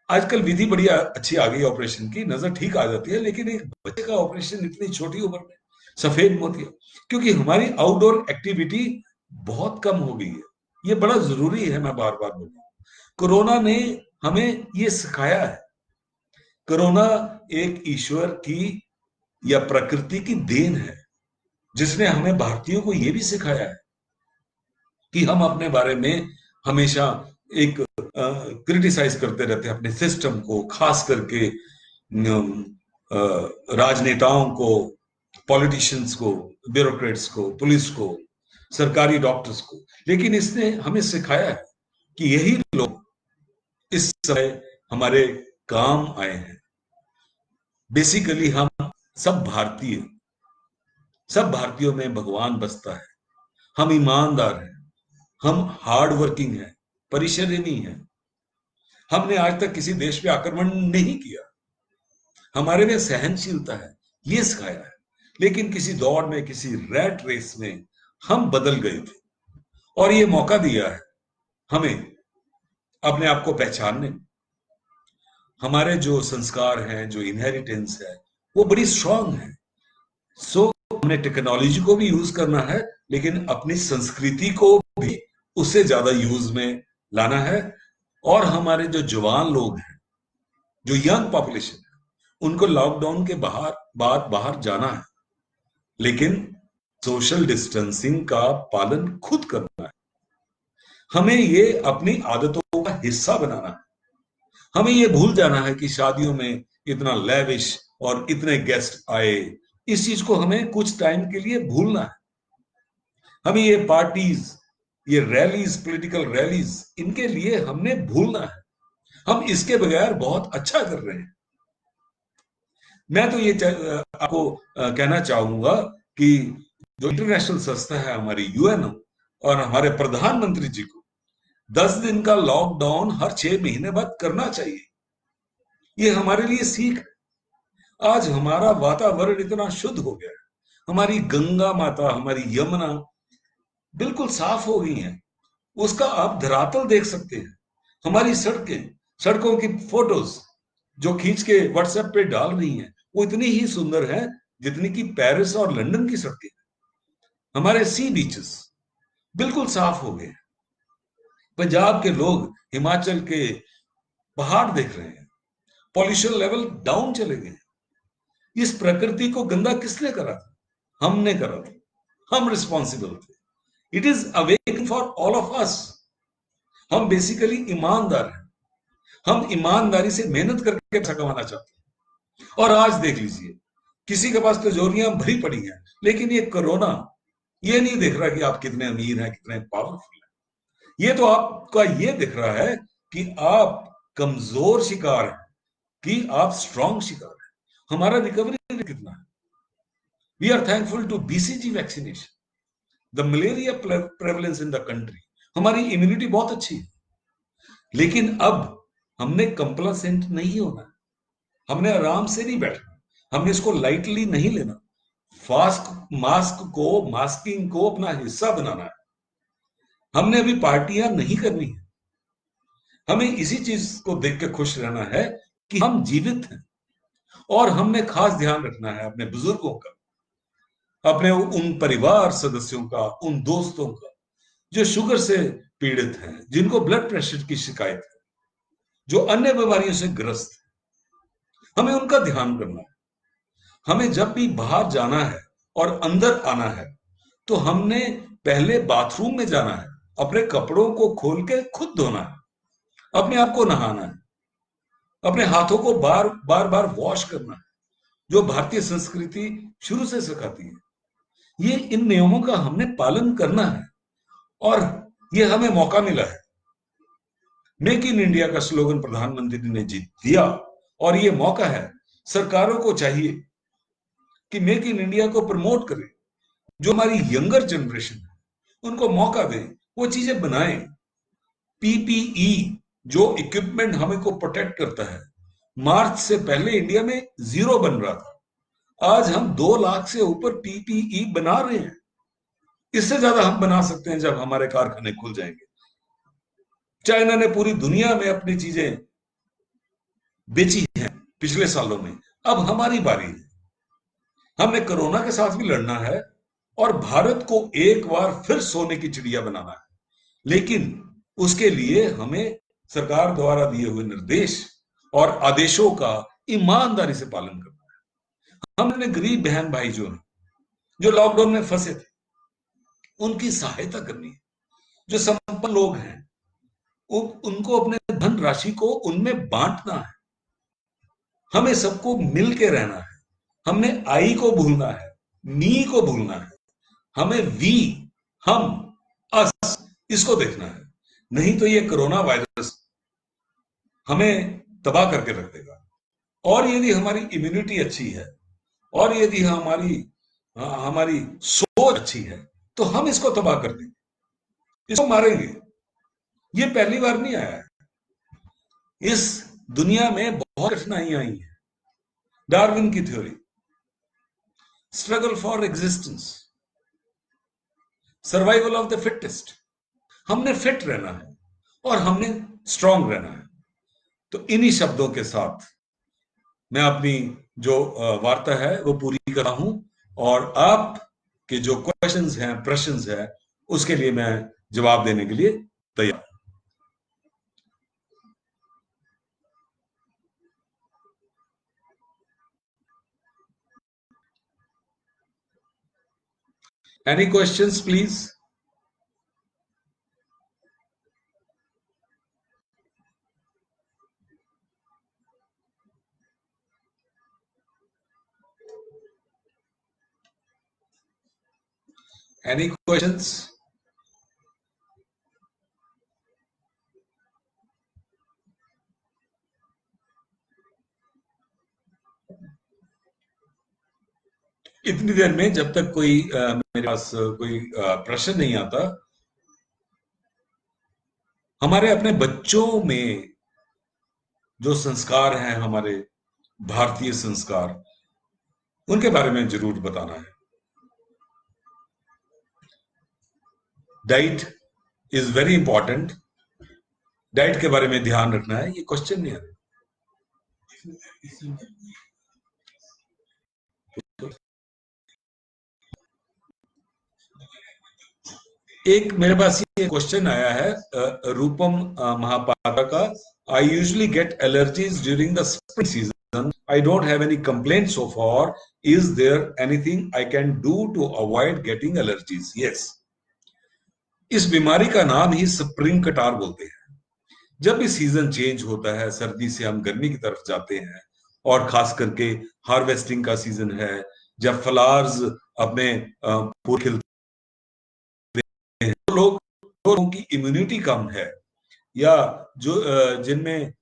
[SPEAKER 1] आजकल विधि बड़ी अच्छी आ गई ऑपरेशन की, नजर ठीक आ जाती है, लेकिन एक बच्चे का ऑपरेशन इतनी छोटी उम्र में, सफेद मोतिया, क्योंकि हमारी आउटडोर एक्टिविटी बहुत कम हो गई है। ये बड़ा जरूरी है, मैं बार बार बोल रहा हूं। कोरोना ने हमें ये सिखाया है। कोरोना एक ईश्वर की या प्रकृति की देन है, जिसने हमें भारतीयों को यह भी सिखाया है कि हम अपने बारे में हमेशा एक क्रिटिसाइज करते रहते हैं अपने सिस्टम को, खास करके राजनेताओं को, पॉलिटिशियंस को, ब्यूरोक्रेट्स को, पुलिस को, सरकारी डॉक्टर्स को। लेकिन इसने हमें सिखाया है कि यही लोग इस समय हमारे काम आए हैं। बेसिकली हम सब भारतीय, सब भारतीयों में भगवान बसता है। हम ईमानदार हैं, हम हार्ड वर्किंग हैं, परिश्रमी हैं। हमने आज तक किसी देश पे आक्रमण नहीं किया, हमारे में सहनशीलता है, ये सिखाया है। लेकिन किसी दौड़ में, किसी रैट रेस में हम बदल गए थे, और ये मौका दिया है हमें अपने आप को पहचानने। हमारे जो संस्कार हैं, जो इनहेरिटेंस है, वो बड़ी स्ट्रांग है। सो हमने टेक्नोलॉजी को भी यूज करना है, लेकिन अपनी संस्कृति को भी उससे ज्यादा यूज में लाना है। और हमारे जो जवान लोग हैं, जो यंग पॉपुलेशन है, उनको लॉकडाउन के बाद बाहर जाना है, लेकिन सोशल डिस्टेंसिंग का पालन खुद करना है। हमें ये अपनी आदतों का हिस्सा बनाना है। हमें ये भूल जाना है कि शादियों में इतना लेविश और इतने गेस्ट आए, इस चीज को हमें कुछ टाइम के लिए भूलना है। हमें ये पार्टीज, ये रैलीज, पॉलिटिकल रैलीज, इनके लिए हमने भूलना है। हम इसके बगैर बहुत अच्छा कर रहे हैं। मैं तो ये आपको कहना चाहूंगा कि जो इंटरनेशनल संस्था है हमारी यूएनओ और हमारे प्रधानमंत्री जी को 10 दिन का लॉकडाउन हर 6 महीने बाद करना चाहिए। ये हमारे लिए सीख है। आज हमारा वातावरण इतना शुद्ध हो गया है, हमारी गंगा माता, हमारी यमुना बिल्कुल साफ हो गई हैं। उसका आप धरातल देख सकते हैं। हमारी सड़कें, सड़कों की फोटोज जो खींच के व्हाट्सएप पे डाल रही हैं, वो इतनी ही सुंदर है जितनी कि पेरिस और लंदन की सड़कें। हमारे सी बीचेस बिल्कुल साफ हो गए। पंजाब के लोग हिमाचल के पहाड़ देख रहे हैं। पॉल्यूशन लेवल डाउन चले गए। इस प्रकृति को गंदा किसने करा था? हमने करा था। हम रिस्पॉन्सिबल थे। It is awakening for all of us. हम बेसिकली ईमानदार हैं। हम ईमानदारी से मेहनत करके पैसा कमाना चाहते हैं। और आज देख लीजिए, किसी के पास तिजोरियां भरी पड़ी हैं, लेकिन ये कोरोना ये नहीं देख रहा कि आप कितने अमीर हैं, कितने पावरफुल हैं। ये तो आपका ये दिख रहा है कि आप कमजोर शिकार हैं कि आप स्ट्रांग शिकार हैं। हमारा रिकवरी रेट कितना है? We are thankful to BCG vaccination, the malaria prevalence in the country. हमारी इम्यूनिटी बहुत अच्छी है। लेकिन अब हमने कंप्लासेंट नहीं होना। हमने आराम से नहीं बैठना। हमने इसको लाइटली नहीं लेना। मास्किंग को अपना हिस्सा बनाना है। हमने अभी पार्टियां नहीं करनी है। हमें इसी चीज को देख के खुश रहना है कि हम जीवित हैं। और हमने खास ध्यान रखना है अपने बुजुर्गों का, अपने उन परिवार सदस्यों का, उन दोस्तों का जो शुगर से पीड़ित हैं, जिनको ब्लड प्रेशर की शिकायत है, जो अन्य बीमारियों से ग्रस्त है। हमें उनका ध्यान करना है। हमें जब भी बाहर जाना है और अंदर आना है तो हमने पहले बाथरूम में जाना है, अपने कपड़ों को खोल के खुद धोना है, अपने आप को नहाना है, अपने हाथों को बार बार बार वॉश करना है, जो भारतीय संस्कृति शुरू से सिखाती है। ये इन नियमों का हमने पालन करना है और ये हमें मौका मिला है। मेक इन इंडिया का स्लोगन प्रधानमंत्री ने जीत दिया और ये मौका है। सरकारों को चाहिए कि मेक इन इंडिया को प्रमोट करें। जो हमारी यंगर जनरेशन है उनको मौका दें, वो चीजें बनाएं। पीपीई जो इक्विपमेंट हमें को प्रोटेक्ट करता है, मार्च से पहले इंडिया में 0 बन रहा था। आज हम 2 लाख से ऊपर पीपीई बना रहे हैं। इससे ज्यादा हम बना सकते हैं जब हमारे कारखाने खुल जाएंगे। चाइना ने पूरी दुनिया में अपनी चीजें बेची हैं पिछले सालों में। अब हमारी बारी है। हमने कोरोना के साथ भी लड़ना है और भारत को एक बार फिर सोने की चिड़िया बनाना है। लेकिन उसके लिए हमें सरकार द्वारा दिए हुए निर्देश और आदेशों का ईमानदारी से पालन करना है। हम अपने गरीब बहन भाई जो हैं, जो लॉकडाउन में फंसे थे, उनकी सहायता करनी है। जो संपन्न लोग हैं उनको अपने धन राशि को उनमें बांटना है। हमें सबको मिल के रहना है। हमने आई को भूलना है, मी को भूलना है। हमें वी, हम, अस, इसको देखना है। नहीं तो ये कोरोना वायरस हमें तबाह करके रख देगा। और यदि हमारी इम्यूनिटी अच्छी है और यदि हमारी हमारी सोच अच्छी है तो हम इसको तबाह कर देंगे, इसको मारेंगे। ये पहली बार नहीं आया है। इस दुनिया में बहुत कठिनाइयां आई हैं। डार्विन की theory, struggle for existence, survival of the fittest. हमने फिट रहना है और हमने स्ट्रांग रहना है। तो इन्हीं शब्दों के साथ मैं अपनी जो वार्ता है वो पूरी कर रहा हूं और आप के जो क्वेश्चंस हैं, प्रश्न हैं, उसके लिए मैं जवाब देने के लिए तैयार। Any questions, please? Any questions? इतनी देर में जब तक कोई मेरे पास कोई प्रश्न नहीं आता, हमारे अपने बच्चों में जो संस्कार हैं, हमारे भारतीय संस्कार, उनके बारे में जरूर बताना है। Diet is very important. Diet के बारे में ध्यान रखना है, ये क्वेश्चन नहीं है। एक मेरे पास ये क्वेश्चन आया है रूपम महापात्रा का। I usually get allergies during the spring season. I don't have any complaint so far. Is there anything I can do to avoid getting allergies? Yes, इस बीमारी का नाम ही स्प्रिंग कटार बोलते हैं। जब भी सीजन चेंज होता है, सर्दी से हम गर्मी की तरफ जाते हैं, और खास करके हार्वेस्टिंग का सीजन है, जब फ्लावर्स अपने फूल खिलते हैं, तो लोगों की इम्यूनिटी कम है, या जो जिनमें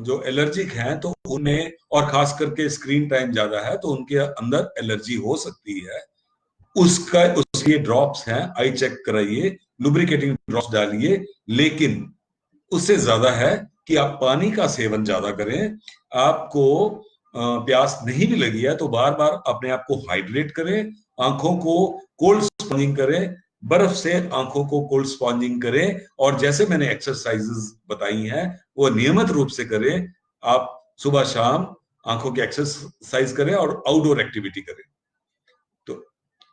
[SPEAKER 1] जो एलर्जिक हैं, तो उन्हें, और खास करके स्क्रीन टाइम ज्यादा है, तो उनके अंदर एलर्जी हो सकती है। उसका उसके ड्रॉप्स हैं, आई चेक कराइए, लुब्रिकेटिंग ड्रॉप्स डालिए। लेकिन उससे ज्यादा है कि आप पानी का सेवन ज्यादा करें। आपको प्यास नहीं भी लगी है तो बार बार अपने आप को हाइड्रेट करें। आंखों को कोल्ड स्पॉन्जिंग करें, बर्फ से आंखों को कोल्ड स्पॉन्जिंग करें, और जैसे मैंने एक्सरसाइजेस बताई हैं वो नियमित रूप से करें। आप सुबह शाम आंखों की एक्सरसाइज करें और आउटडोर एक्टिविटी करें। तो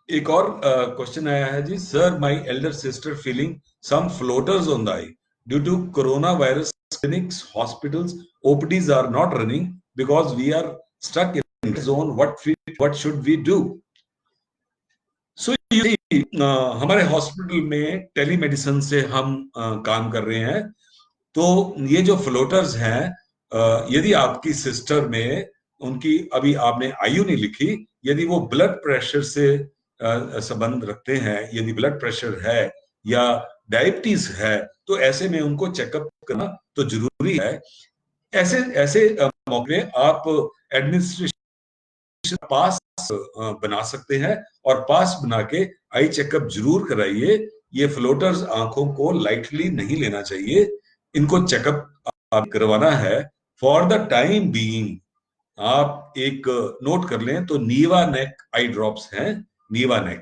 [SPEAKER 1] एक और क्वेश्चन आया है जी। Sir, my elder sister feeling some floaters on the eye due to corona virus. clinics, hospitals, OPDs are not running because we are stuck in the zone. What should we do? So you see, हमारे hospital में telemedicine से हम काम कर रहे हैं। तो ये जो फ्लोटर्स हैं, यदि आपकी सिस्टर में, उनकी अभी आपने आयु नहीं लिखी, यदि वो ब्लड प्रेशर से संबंध रखते हैं, यदि ब्लड प्रेशर है या डायबिटीज है, तो ऐसे में उनको चेकअप करना तो जरूरी है। ऐसे ऐसे मौके आप एडमिनिस्ट्रेशन पास बना सकते हैं, और पास बना के आई चेकअप जरूर कराइए। ये फ्लोटर्स आंखों को लाइटली नहीं लेना चाहिए, इनको चेकअप करवाना है। फॉर द टाइम बीइंग आप एक नोट कर लें तो नीवा नेक आई ड्रॉप्स हैं। नीवा नेक,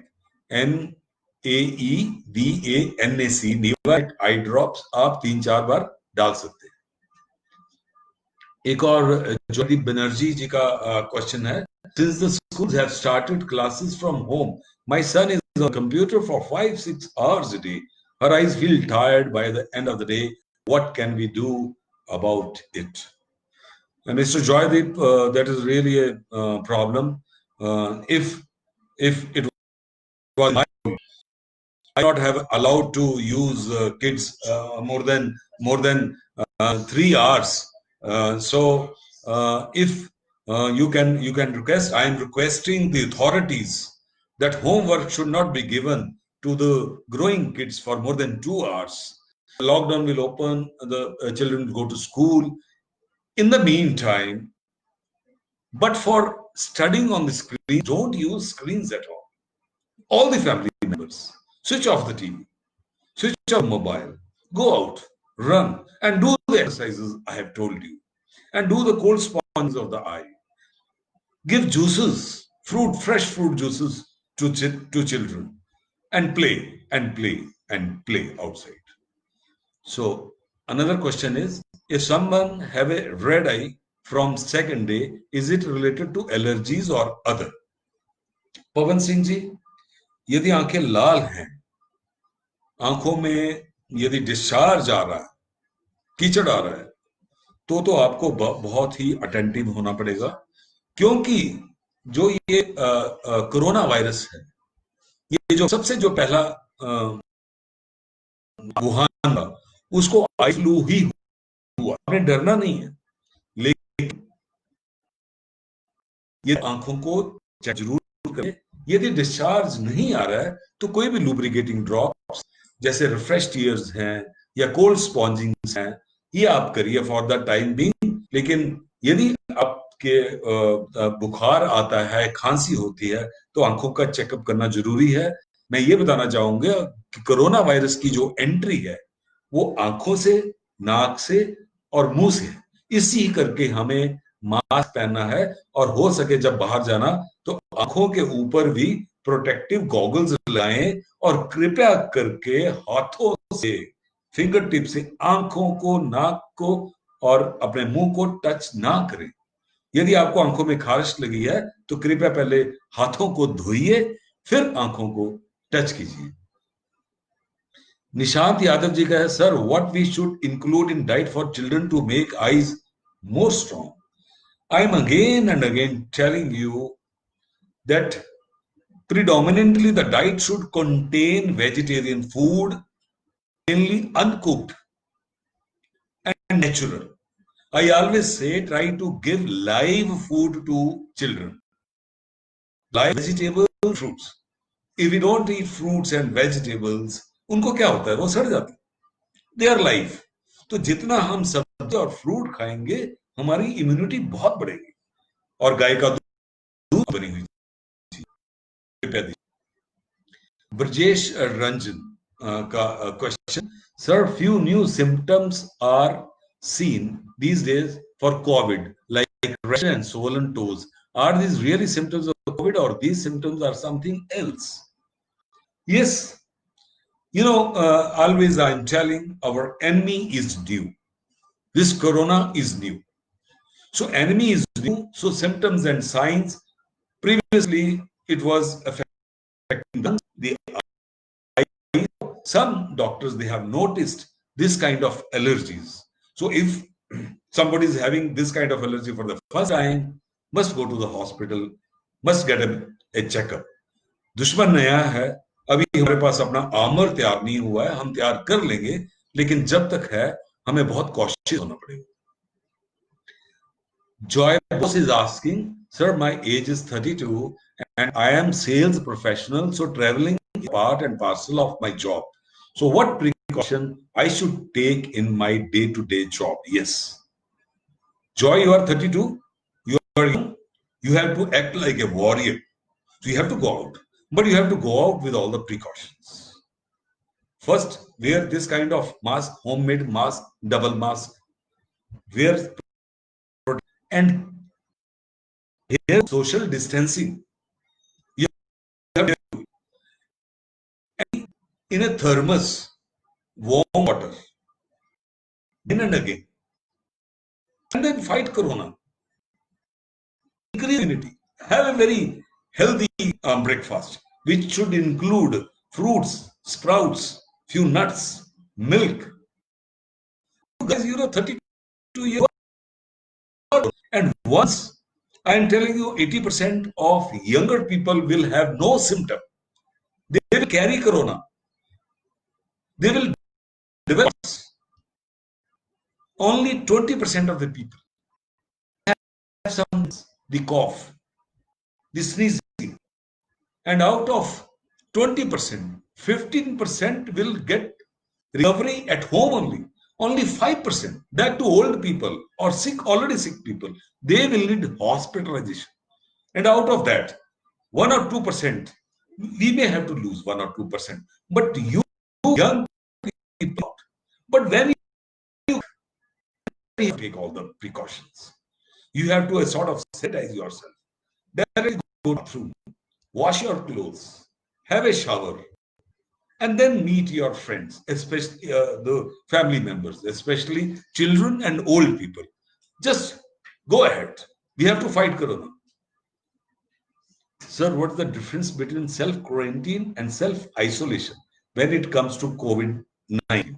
[SPEAKER 1] NAEDANAC, नीवा नेक आई ड्रॉप्स आप 3-4 बार डाल सकते हैं। एक और ज्योति बनर्जी जी का क्वेश्चन है। Since the schools have started classes from home, my son is on computer for 5-6 hours a day. Her eyes feel tired by the end of the day. What can we do about it? And Mr. Joydeep, that is really a problem. If it was my, I not have allowed to use kids more than 3 hours. So if you can request, I am requesting the authorities that homework should not be given to the growing kids for more than 2 hours. Lockdown will open, the children go to school. In the meantime, but for studying on the screen, don't use screens at all. All the family members, switch off the TV, switch off mobile, go out, run, and do the exercises I have told you, and do the cold sponge of the eye. Give juices, fresh fruit juices to children, and play and play and play outside. So another question is, if someone have a red eye from second day, is it related to allergies or other? Pawan Singh ji, यदि आंखें लाल हैं, आंखों में यदि discharge आ रहा है, कीचड़ आ रहा है, तो आपको बहुत ही अटेंटिव होना पड़ेगा, क्योंकि जो ये कोरोना वायरस है, ये जो सबसे जो पहला वुहान था, उसको आई फ्लू ही हुआ, हमें डरना नहीं है, लेकिन ये आंखों को जरूर करें। यदि डिस्चार्ज नहीं आ रहा है तो कोई भी लुब्रिकेटिंग ड्रॉप्स जैसे रिफ्रेश टीयर्स हैं या कोल्ड स्पॉन्जिंग हैं, ये आप करिए फॉर द टाइम बीइंग। लेकिन यदि आपके बुखार आता है, खांसी होती है, तो आंखों का चेकअप करना जरूरी है। मैं ये बताना चाहूंगा कि कोरोना वायरस की जो एंट्री है वो आंखों से, नाक से और मुंह से, इसी करके हमें मास्क पहनना है, और हो सके जब बाहर जाना तो आंखों के ऊपर भी प्रोटेक्टिव गॉगल्स लगाएं, और कृपया करके हाथों से, फिंगर टिप से आंखों को, नाक को और अपने मुंह को टच ना करें। यदि आपको आंखों में खारिश लगी है तो कृपया पहले हाथों को धोइए, फिर आंखों को टच कीजिए। निशांत यादव जी का है, sir what we should include in diet for children to make eyes more strong. I am again and again telling you that predominantly the diet should contain vegetarian food, mainly uncooked and natural. I always say try to give live food to children, live vegetables, fruits. If we don't eat fruits and vegetables, उनको क्या होता है, वो सड़ जाते हैं, they our life. तो जितना हम सब्जी और फ्रूट खाएंगे हमारी इम्यूनिटी बहुत बढ़ेगी। और गाय का दूध बनी हुई Brajesh Ranjan question, sir, few new symptoms are seen these days for COVID, like rash and swollen toes. Are these really symptoms of COVID, or these symptoms are something else? Yes, always I'm telling our enemy is new. This corona is new. So enemy is new. So symptoms and signs, previously it was affecting the some doctors, they have noticed this kind of allergies. So if somebody is having this kind of allergy for the first time, must go to the hospital, must get a checkup. दुश्मन नया है, अभी हमारे पास अपना armour तैयार नहीं हुआ है, हम तैयार कर लेंगे, लेकिन जब तक है हमें बहुत कॉशियस होना पड़ेगा। Joy Boss is asking, sir, my age is 32 and I am sales professional, so traveling is part and parcel of my job. So what precaution I should take in my day-to-day job? Yes. Joy, you are 32, you are young, you have to act like a warrior. So you have to go out, but you have to go out with all the precautions. First, wear this kind of mask, homemade mask, double mask, wear and here social distancing. You have to in a thermos, warm water, again and again, and then fight corona. Increase immunity. Have a very healthy breakfast, which should include fruits, sprouts, few nuts, milk. You guys, 32 years old, and once I am telling you, 80% of younger people will have no symptom. They will carry corona. They will develop. Only 20% of the people have some, the cough, the sneezing, and out of 20%, 15% will get recovery at home only. Only 5%, that to old people or sick, already sick people, they will need hospitalization. And out of that, 1 or 2%, we may have to lose 1 or 2%. But you young people, but when you take all the precautions, you have to sort of sanitize yourself. Then go through, wash your clothes, have a shower, and then meet your friends, especially the family members, especially children and old people. Just go ahead. We have to fight corona. Sir, what's the difference between self-quarantine and self-isolation when it comes to COVID-19?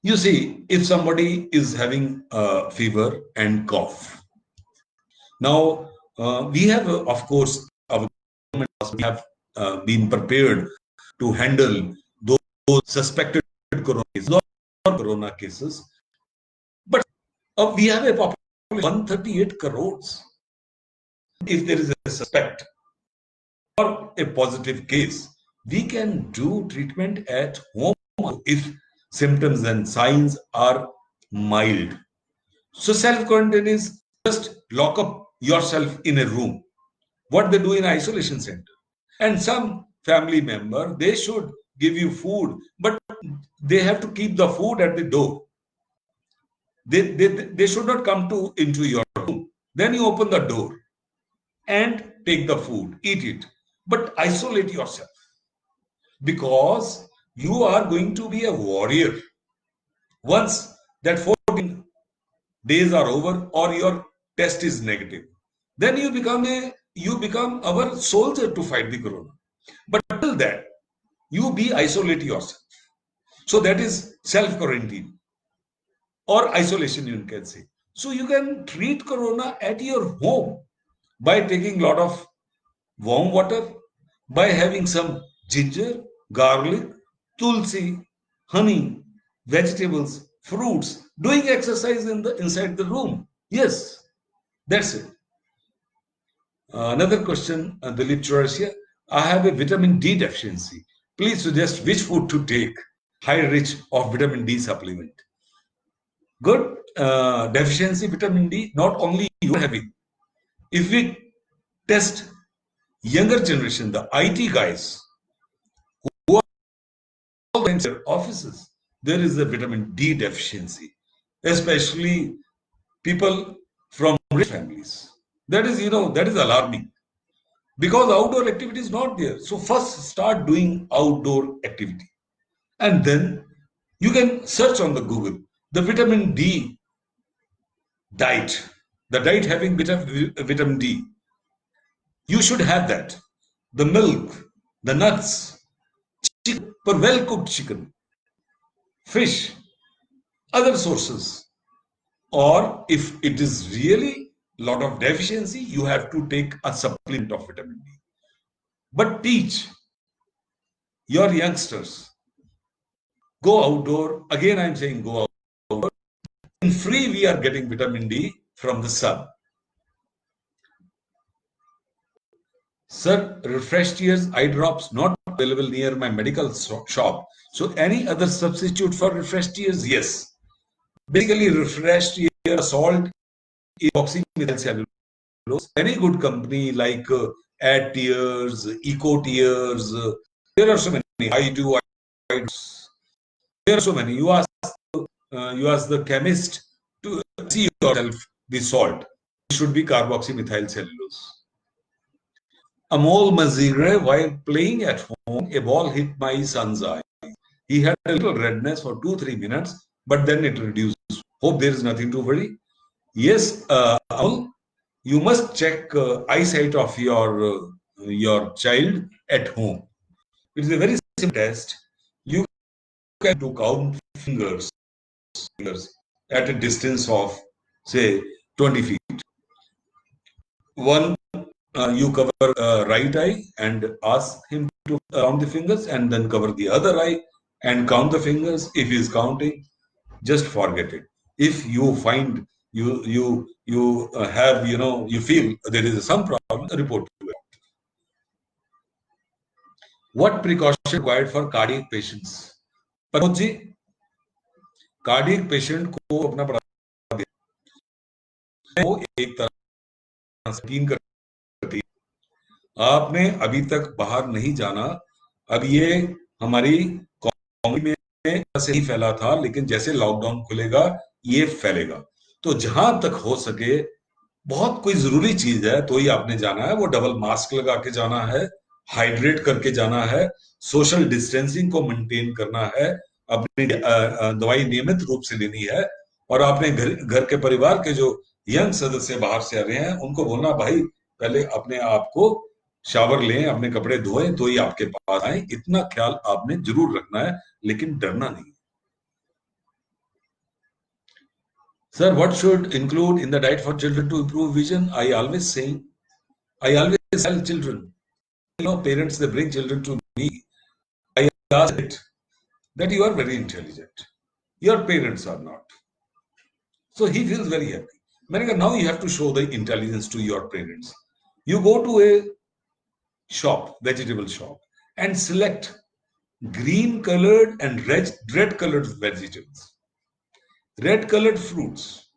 [SPEAKER 1] You see, if somebody is having a fever and cough, now we have, of course, our government, we have been prepared to handle those suspected corona cases. But we have a population of 138 crores. If there is a suspect or a positive case, we can do treatment at home if symptoms and signs are mild. So self-quarantine is just lock up yourself in a room. What they do in isolation center. And some family member, they should give you food, but they have to keep the food at the door. They should not come into your room. Then you open the door and take the food, eat it, but isolate yourself, because you are going to be a warrior once that 14 days are over or your test is negative. Then you become our soldier to fight the corona. But until that, you be isolate yourself. So that is self-quarantine or isolation, you can say. So you can treat corona at your home by taking a lot of warm water, by having some ginger, garlic, tulsi, honey, vegetables, fruits, doing exercise inside the room. Yes, that's it. Another question, Dilip Chaurasia. I have a vitamin D deficiency. Please suggest which food to take, high rich of vitamin D supplement. Good. Deficiency vitamin D, not only you having. If we test younger generation, the IT guys, who are all in their offices, there is a vitamin D deficiency, especially people from rich families. That is, that is alarming, because outdoor activity is not there. So first start doing outdoor activity, and then you can search on the Google the vitamin D diet, the diet having vitamin D. You should have that. The milk, the nuts, chicken, for well cooked chicken, fish, other sources. Or if it is really lot of deficiency, you have to take a supplement of vitamin D. But teach your youngsters, go outdoor. Again, I'm saying go outdoor. In free, we are getting vitamin D from the sun. Sir, Refresh Tears eye drops not available near my medical shop. So any other substitute for Refresh Tears? Yes. Basically, Refresh Tears salt is oxymethylcellulose. Any good company like Add Tears, Eco Tears, there are so many. I do. There are so many. You ask the chemist to see yourself the salt. It should be carboxymethylcellulose. Amol Mazigre, while playing at home, a ball hit my son's eye. He had a little redness for 2-3 minutes, but then it reduced. Hope there is nothing to worry. Yes, Amol, you must check eyesight of your child at home. It is a very simple test. You can count fingers at a distance of, say, 20 feet. One, you cover right eye and ask him to count the fingers, and then cover the other eye and count the fingers. If he is counting, just forget it. If you find you have, you feel there is some problem, report to it. What precaution required for cardiac patients? Pramod ji, cardiac patient को अपना बढ़ा दिया, वो एक तरह से यकीन करती है। आपने अभी तक बाहर नहीं जाना। अब ये हमारी कॉलोनी में से ही फैला था, लेकिन जैसे लॉकडाउन खुलेगा ये फैलेगा। तो जहां तक हो सके, बहुत कोई जरूरी चीज है तो ही आपने जाना है, वो डबल मास्क लगा के जाना है, हाइड्रेट करके जाना है, सोशल डिस्टेंसिंग को मेंटेन करना है, अपनी दवाई नियमित रूप से लेनी है, और आपने घर के परिवार के जो यंग सदस्य बाहर से आ रहे हैं उनको बोलना, भाई पहले अपने आप को शावर लें, अपने कपड़े धोएं तो ही आपके पास आए। इतना ख्याल आपने जरूर रखना है, लेकिन डरना नहीं। Sir, what should include in the diet for children to improve vision? I always tell children, parents, they bring children to me. I ask it that you are very intelligent. Your parents are not. So he feels very happy. Manika, now you have to show the intelligence to your parents. You go to a shop, vegetable shop, and select green colored and red colored vegetables, red colored fruits,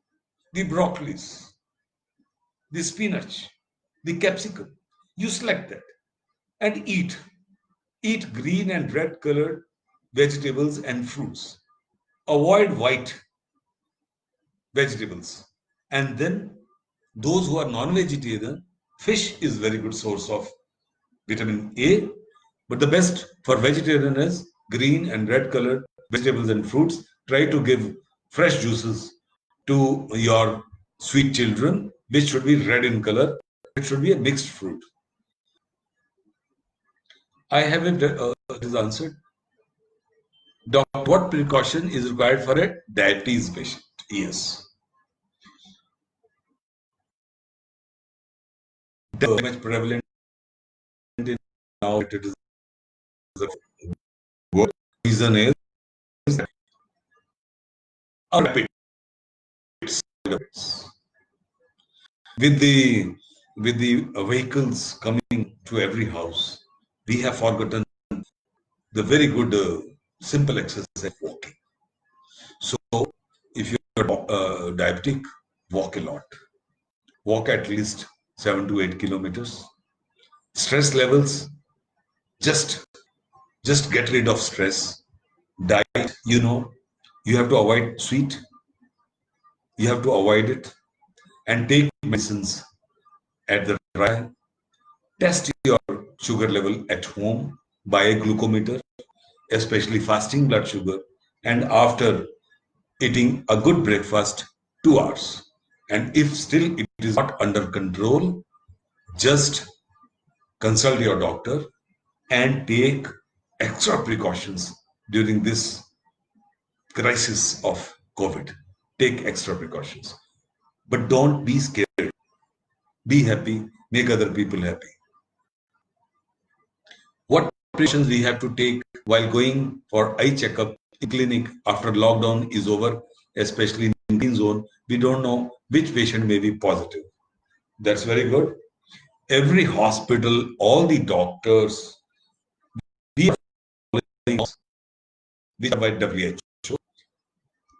[SPEAKER 1] the broccolis, the spinach, the capsicum. You select that and eat. Eat green and red colored vegetables and fruits. Avoid white vegetables. And then those who are non-vegetarian, fish is very good source of vitamin A, but the best for vegetarian is green and red colored vegetables and fruits. Try to give fresh juices to your sweet children, which should be red in color. It should be a mixed fruit. I have it is answered. Doctor, what precaution is required for a diabetes patient? Yes. Very much prevalent in now. It is the reason is rapid with the vehicles coming to every house. We have forgotten the very good simple exercise walking. So if you're diabetic, walk a lot. Walk at least 7 to 8 kilometers. Stress levels, just get rid of stress. Diet, you have to avoid sweet. You have to avoid it and take medicines at the right time. Test your sugar level at home by a glucometer, especially fasting blood sugar, and after eating a good breakfast 2 hours. And if still it is not under control, just consult your doctor and take extra precautions during this crisis of COVID. Take extra precautions. But don't be scared. Be happy. Make other people happy. What precautions we have to take while going for eye checkup in clinic after lockdown is over, especially in green zone? We don't know which patient may be positive. That's very good. Every hospital, all the doctors, we are following laws which are by WHO,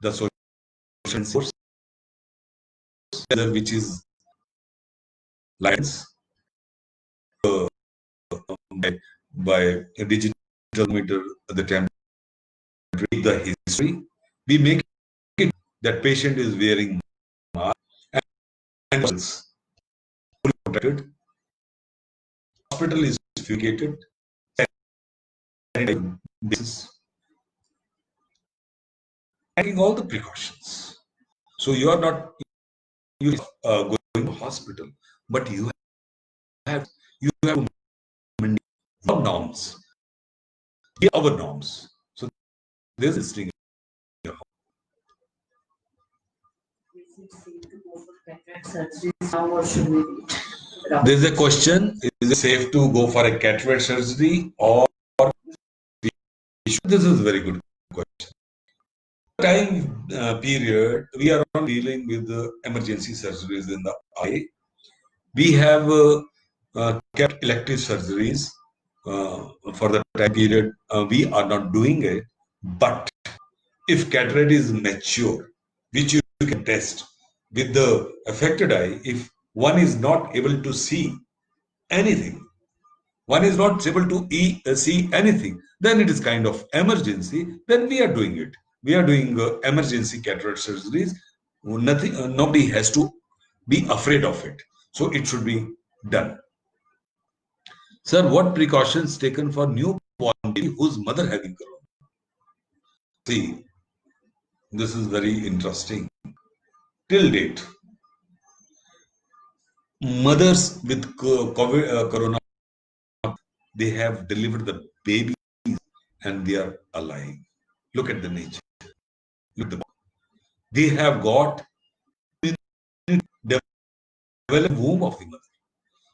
[SPEAKER 1] the social source, which is lines by a digital meter, the temperature, the history. We make it that patient is wearing mask and is fully protected. Hospital is fumigated. This taking all the precautions. So you are not going to hospital, but you have to maintain our norms, our norms. So there's this thing. There's a question: is it safe to go for a cataract surgery or? This is a very good question. Time period, we are not dealing with emergency surgeries in the eye. We have kept elective surgeries for the time period. We are not doing it, but if cataract is mature, which you can test with the affected eye, if one is not able to see anything, one is not able to see anything, then it is kind of emergency. Then we are doing it. We are doing emergency cataract surgeries. Nothing, nobody has to be afraid of it. So it should be done. Sir, what precautions taken for newborn baby whose mother having corona? See, this is very interesting. Till date, mothers with COVID, corona, they have delivered the baby and they are alive. Look at the nature. Look at the they have got developed womb of the mother.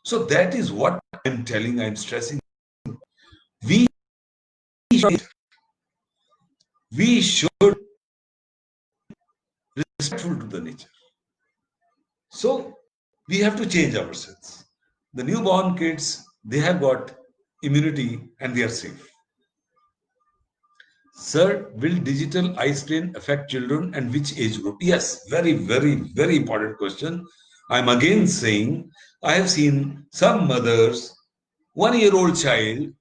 [SPEAKER 1] So that is what I'm telling, I'm stressing. We should, we should be respectful to the nature. So we have to change ourselves. The newborn kids, they have got immunity and they are safe. Sir, will digital eye strain affect children and which age group? Yes, very, very, very important question. I'm again saying I have seen some mothers, 1-year-old child,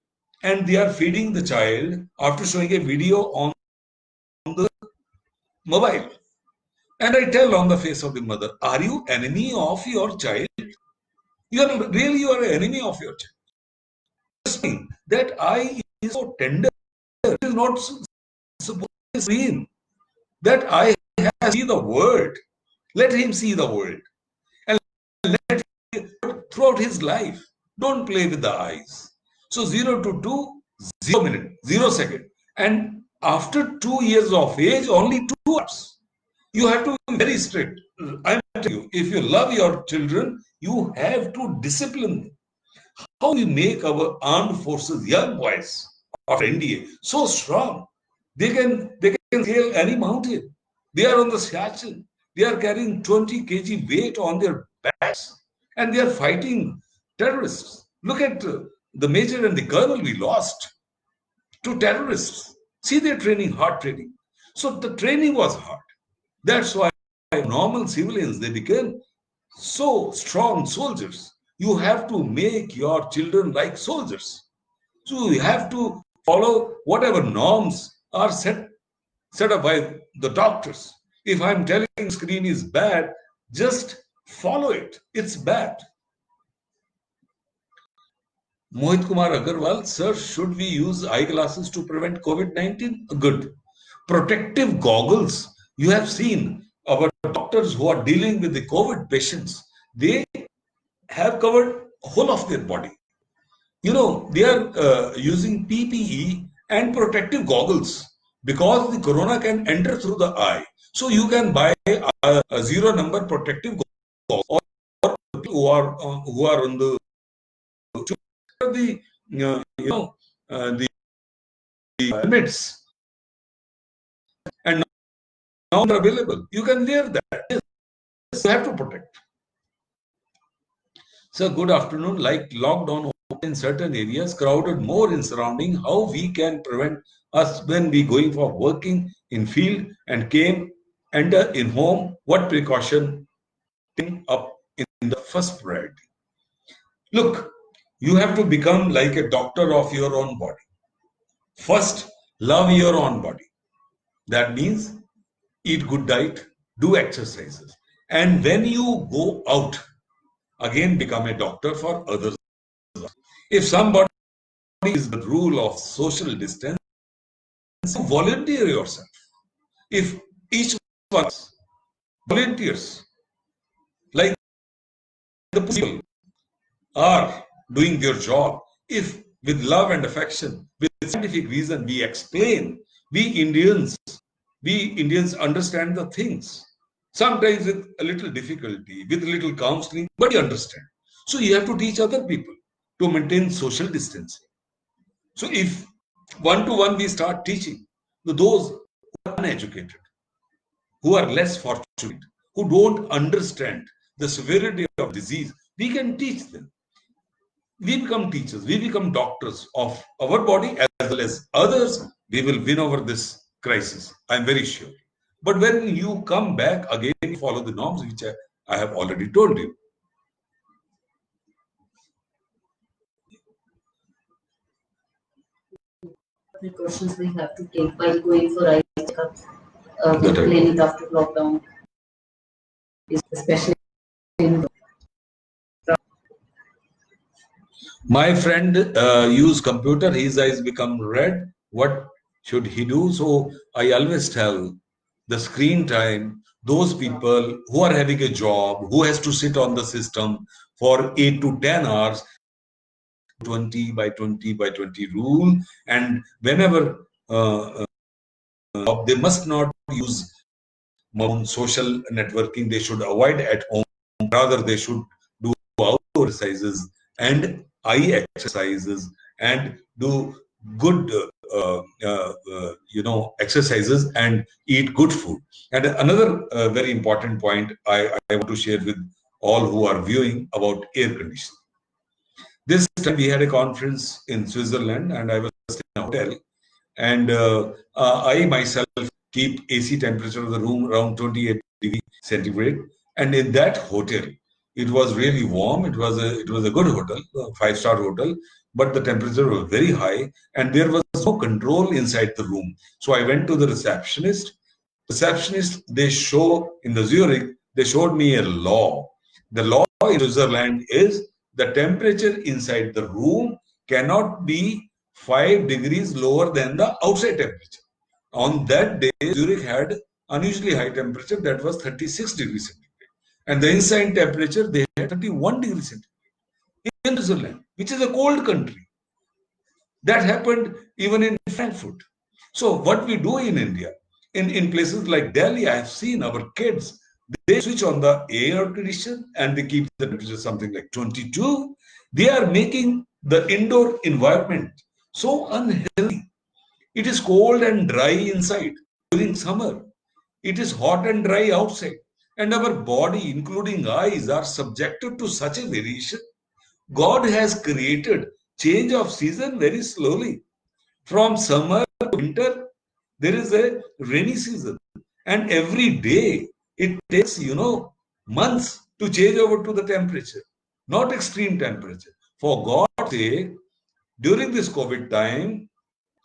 [SPEAKER 1] and they are feeding the child after showing a video on the mobile. And I tell on the face of the mother, are you enemy of your child? You are really you are an enemy of your child. That eye is so tender. It is not supposed to screen. That eye has to see the world. Let him see the world. And let him throughout his life. Don't play with the eyes. So 0 to 2, 0 minute, 0 second. And after 2 years of age, only 2 hours. You have to be very strict. I'm telling you, if you love your children, you have to discipline them. How we make our armed forces, young boys of NDA, so strong. They can scale any mountain. They are on the Siachen. They are carrying 20 kg weight on their backs, and they are fighting terrorists. Look at the major and the colonel we lost to terrorists. See their training, hard training. So the training was hard. That's why normal civilians they became so strong soldiers. You have to make your children like soldiers. So you have to follow whatever norms are set up by the doctors. If I'm telling screen is bad, just follow it. It's bad. Mohit Kumar Agarwal, sir, should we use eyeglasses to prevent COVID-19? Good. Protective goggles. You have seen our doctors who are dealing with the COVID patients. They have covered whole of their body. You know, they are using PPE and protective goggles because the corona can enter through the eye. So you can buy a 0 number protective goggles or who are on the the helmets and now they're available. You can wear that. Yes, you have to protect. So good afternoon. Like lockdown in certain areas, crowded more in surrounding, how we can prevent us when we going for working in field and came enter in home, what precaution up in the first priority. Look, you have to become like a doctor of your own body. First, love your own body. That means eat good diet, do exercises. And when you go out, again become a doctor for others. If somebody is the rule of social distance, volunteer yourself. If each one of us volunteers, like the people are doing their job, if with love and affection, with scientific reason, we explain, we Indians understand the things. Sometimes with a little difficulty, with little counseling, but you understand. So you have to teach other people to maintain social distancing. So if one to one we start teaching those who are uneducated, who are less fortunate, who don't understand the severity of disease, we can teach them. We become teachers, we become doctors of our body as well as others. We will win over this crisis. I'm very sure. But when you come back again, follow the norms which I have already told you.
[SPEAKER 2] Precautions we have to take while going for eye checkups, clinic after lockdown, especially in
[SPEAKER 1] my friend use computer, his eyes become red. What should he do? So I always tell the screen time, those people who are having a job, who has to sit on the system for 8 to 10 hours, 20 by 20 by 20 rule. And whenever they must not use social networking, they should avoid at home. Rather, they should do outdoor exercises and eye exercises and do good exercises and eat good food. And another very important point I want to share with all who are viewing about air conditioning. This time we had a conference in Switzerland and I was in a hotel, and I myself keep AC temperature of the room around 28 degrees centigrade. And in that hotel, it was really warm. It was a good hotel, a five-star hotel, but the temperature was very high and there was no control inside the room. So I went to the receptionist. They show in the Zurich, they showed me a law. The law in Switzerland is the temperature inside the room cannot be 5 degrees lower than the outside temperature. On that day, Zurich had unusually high temperature, that was 36 degrees centigrade. And the inside temperature, they had 31 degrees centigrade in Switzerland, which is a cold country. That happened even in Frankfurt. So what we do in India, in places like Delhi, I have seen our kids, they switch on the air condition and they keep the temperature something like 22. They are making the indoor environment so unhealthy. It is cold and dry inside during summer. It is hot and dry outside. And our body, including eyes, are subjected to such a variation. God has created change of season very slowly. From summer to winter, there is a rainy season. And every day, it takes, months to change over to the temperature, not extreme temperature. For God's sake, during this COVID time,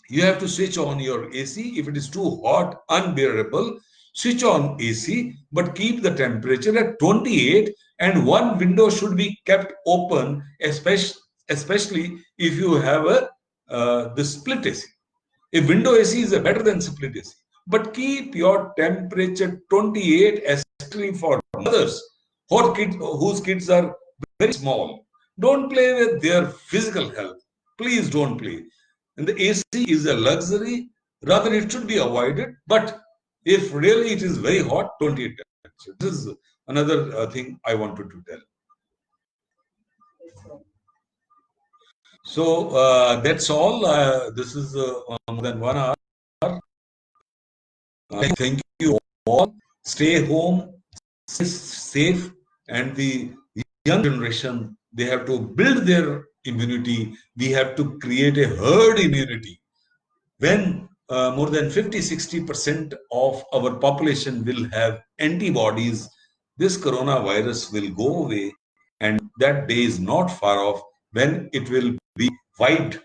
[SPEAKER 1] you have to switch on your AC. If it is too hot, unbearable, switch on AC, but keep the temperature at 28, and one window should be kept open, especially if you have the split AC. A window AC is better than split AC. But keep your temperature 28, especially for mothers whose kids are very small. Don't play with their physical health. Please don't play. And the AC is a luxury. Rather, it should be avoided. But if really it is very hot, 28 temperature. This is another thing I wanted to tell. So that's all. This is more than 1 hour. Thank you all. Stay home, stay safe, and the young generation, they have to build their immunity. We have to create a herd immunity. When more than 50-60% of our population will have antibodies, this coronavirus will go away, and that day is not far off when it will be wiped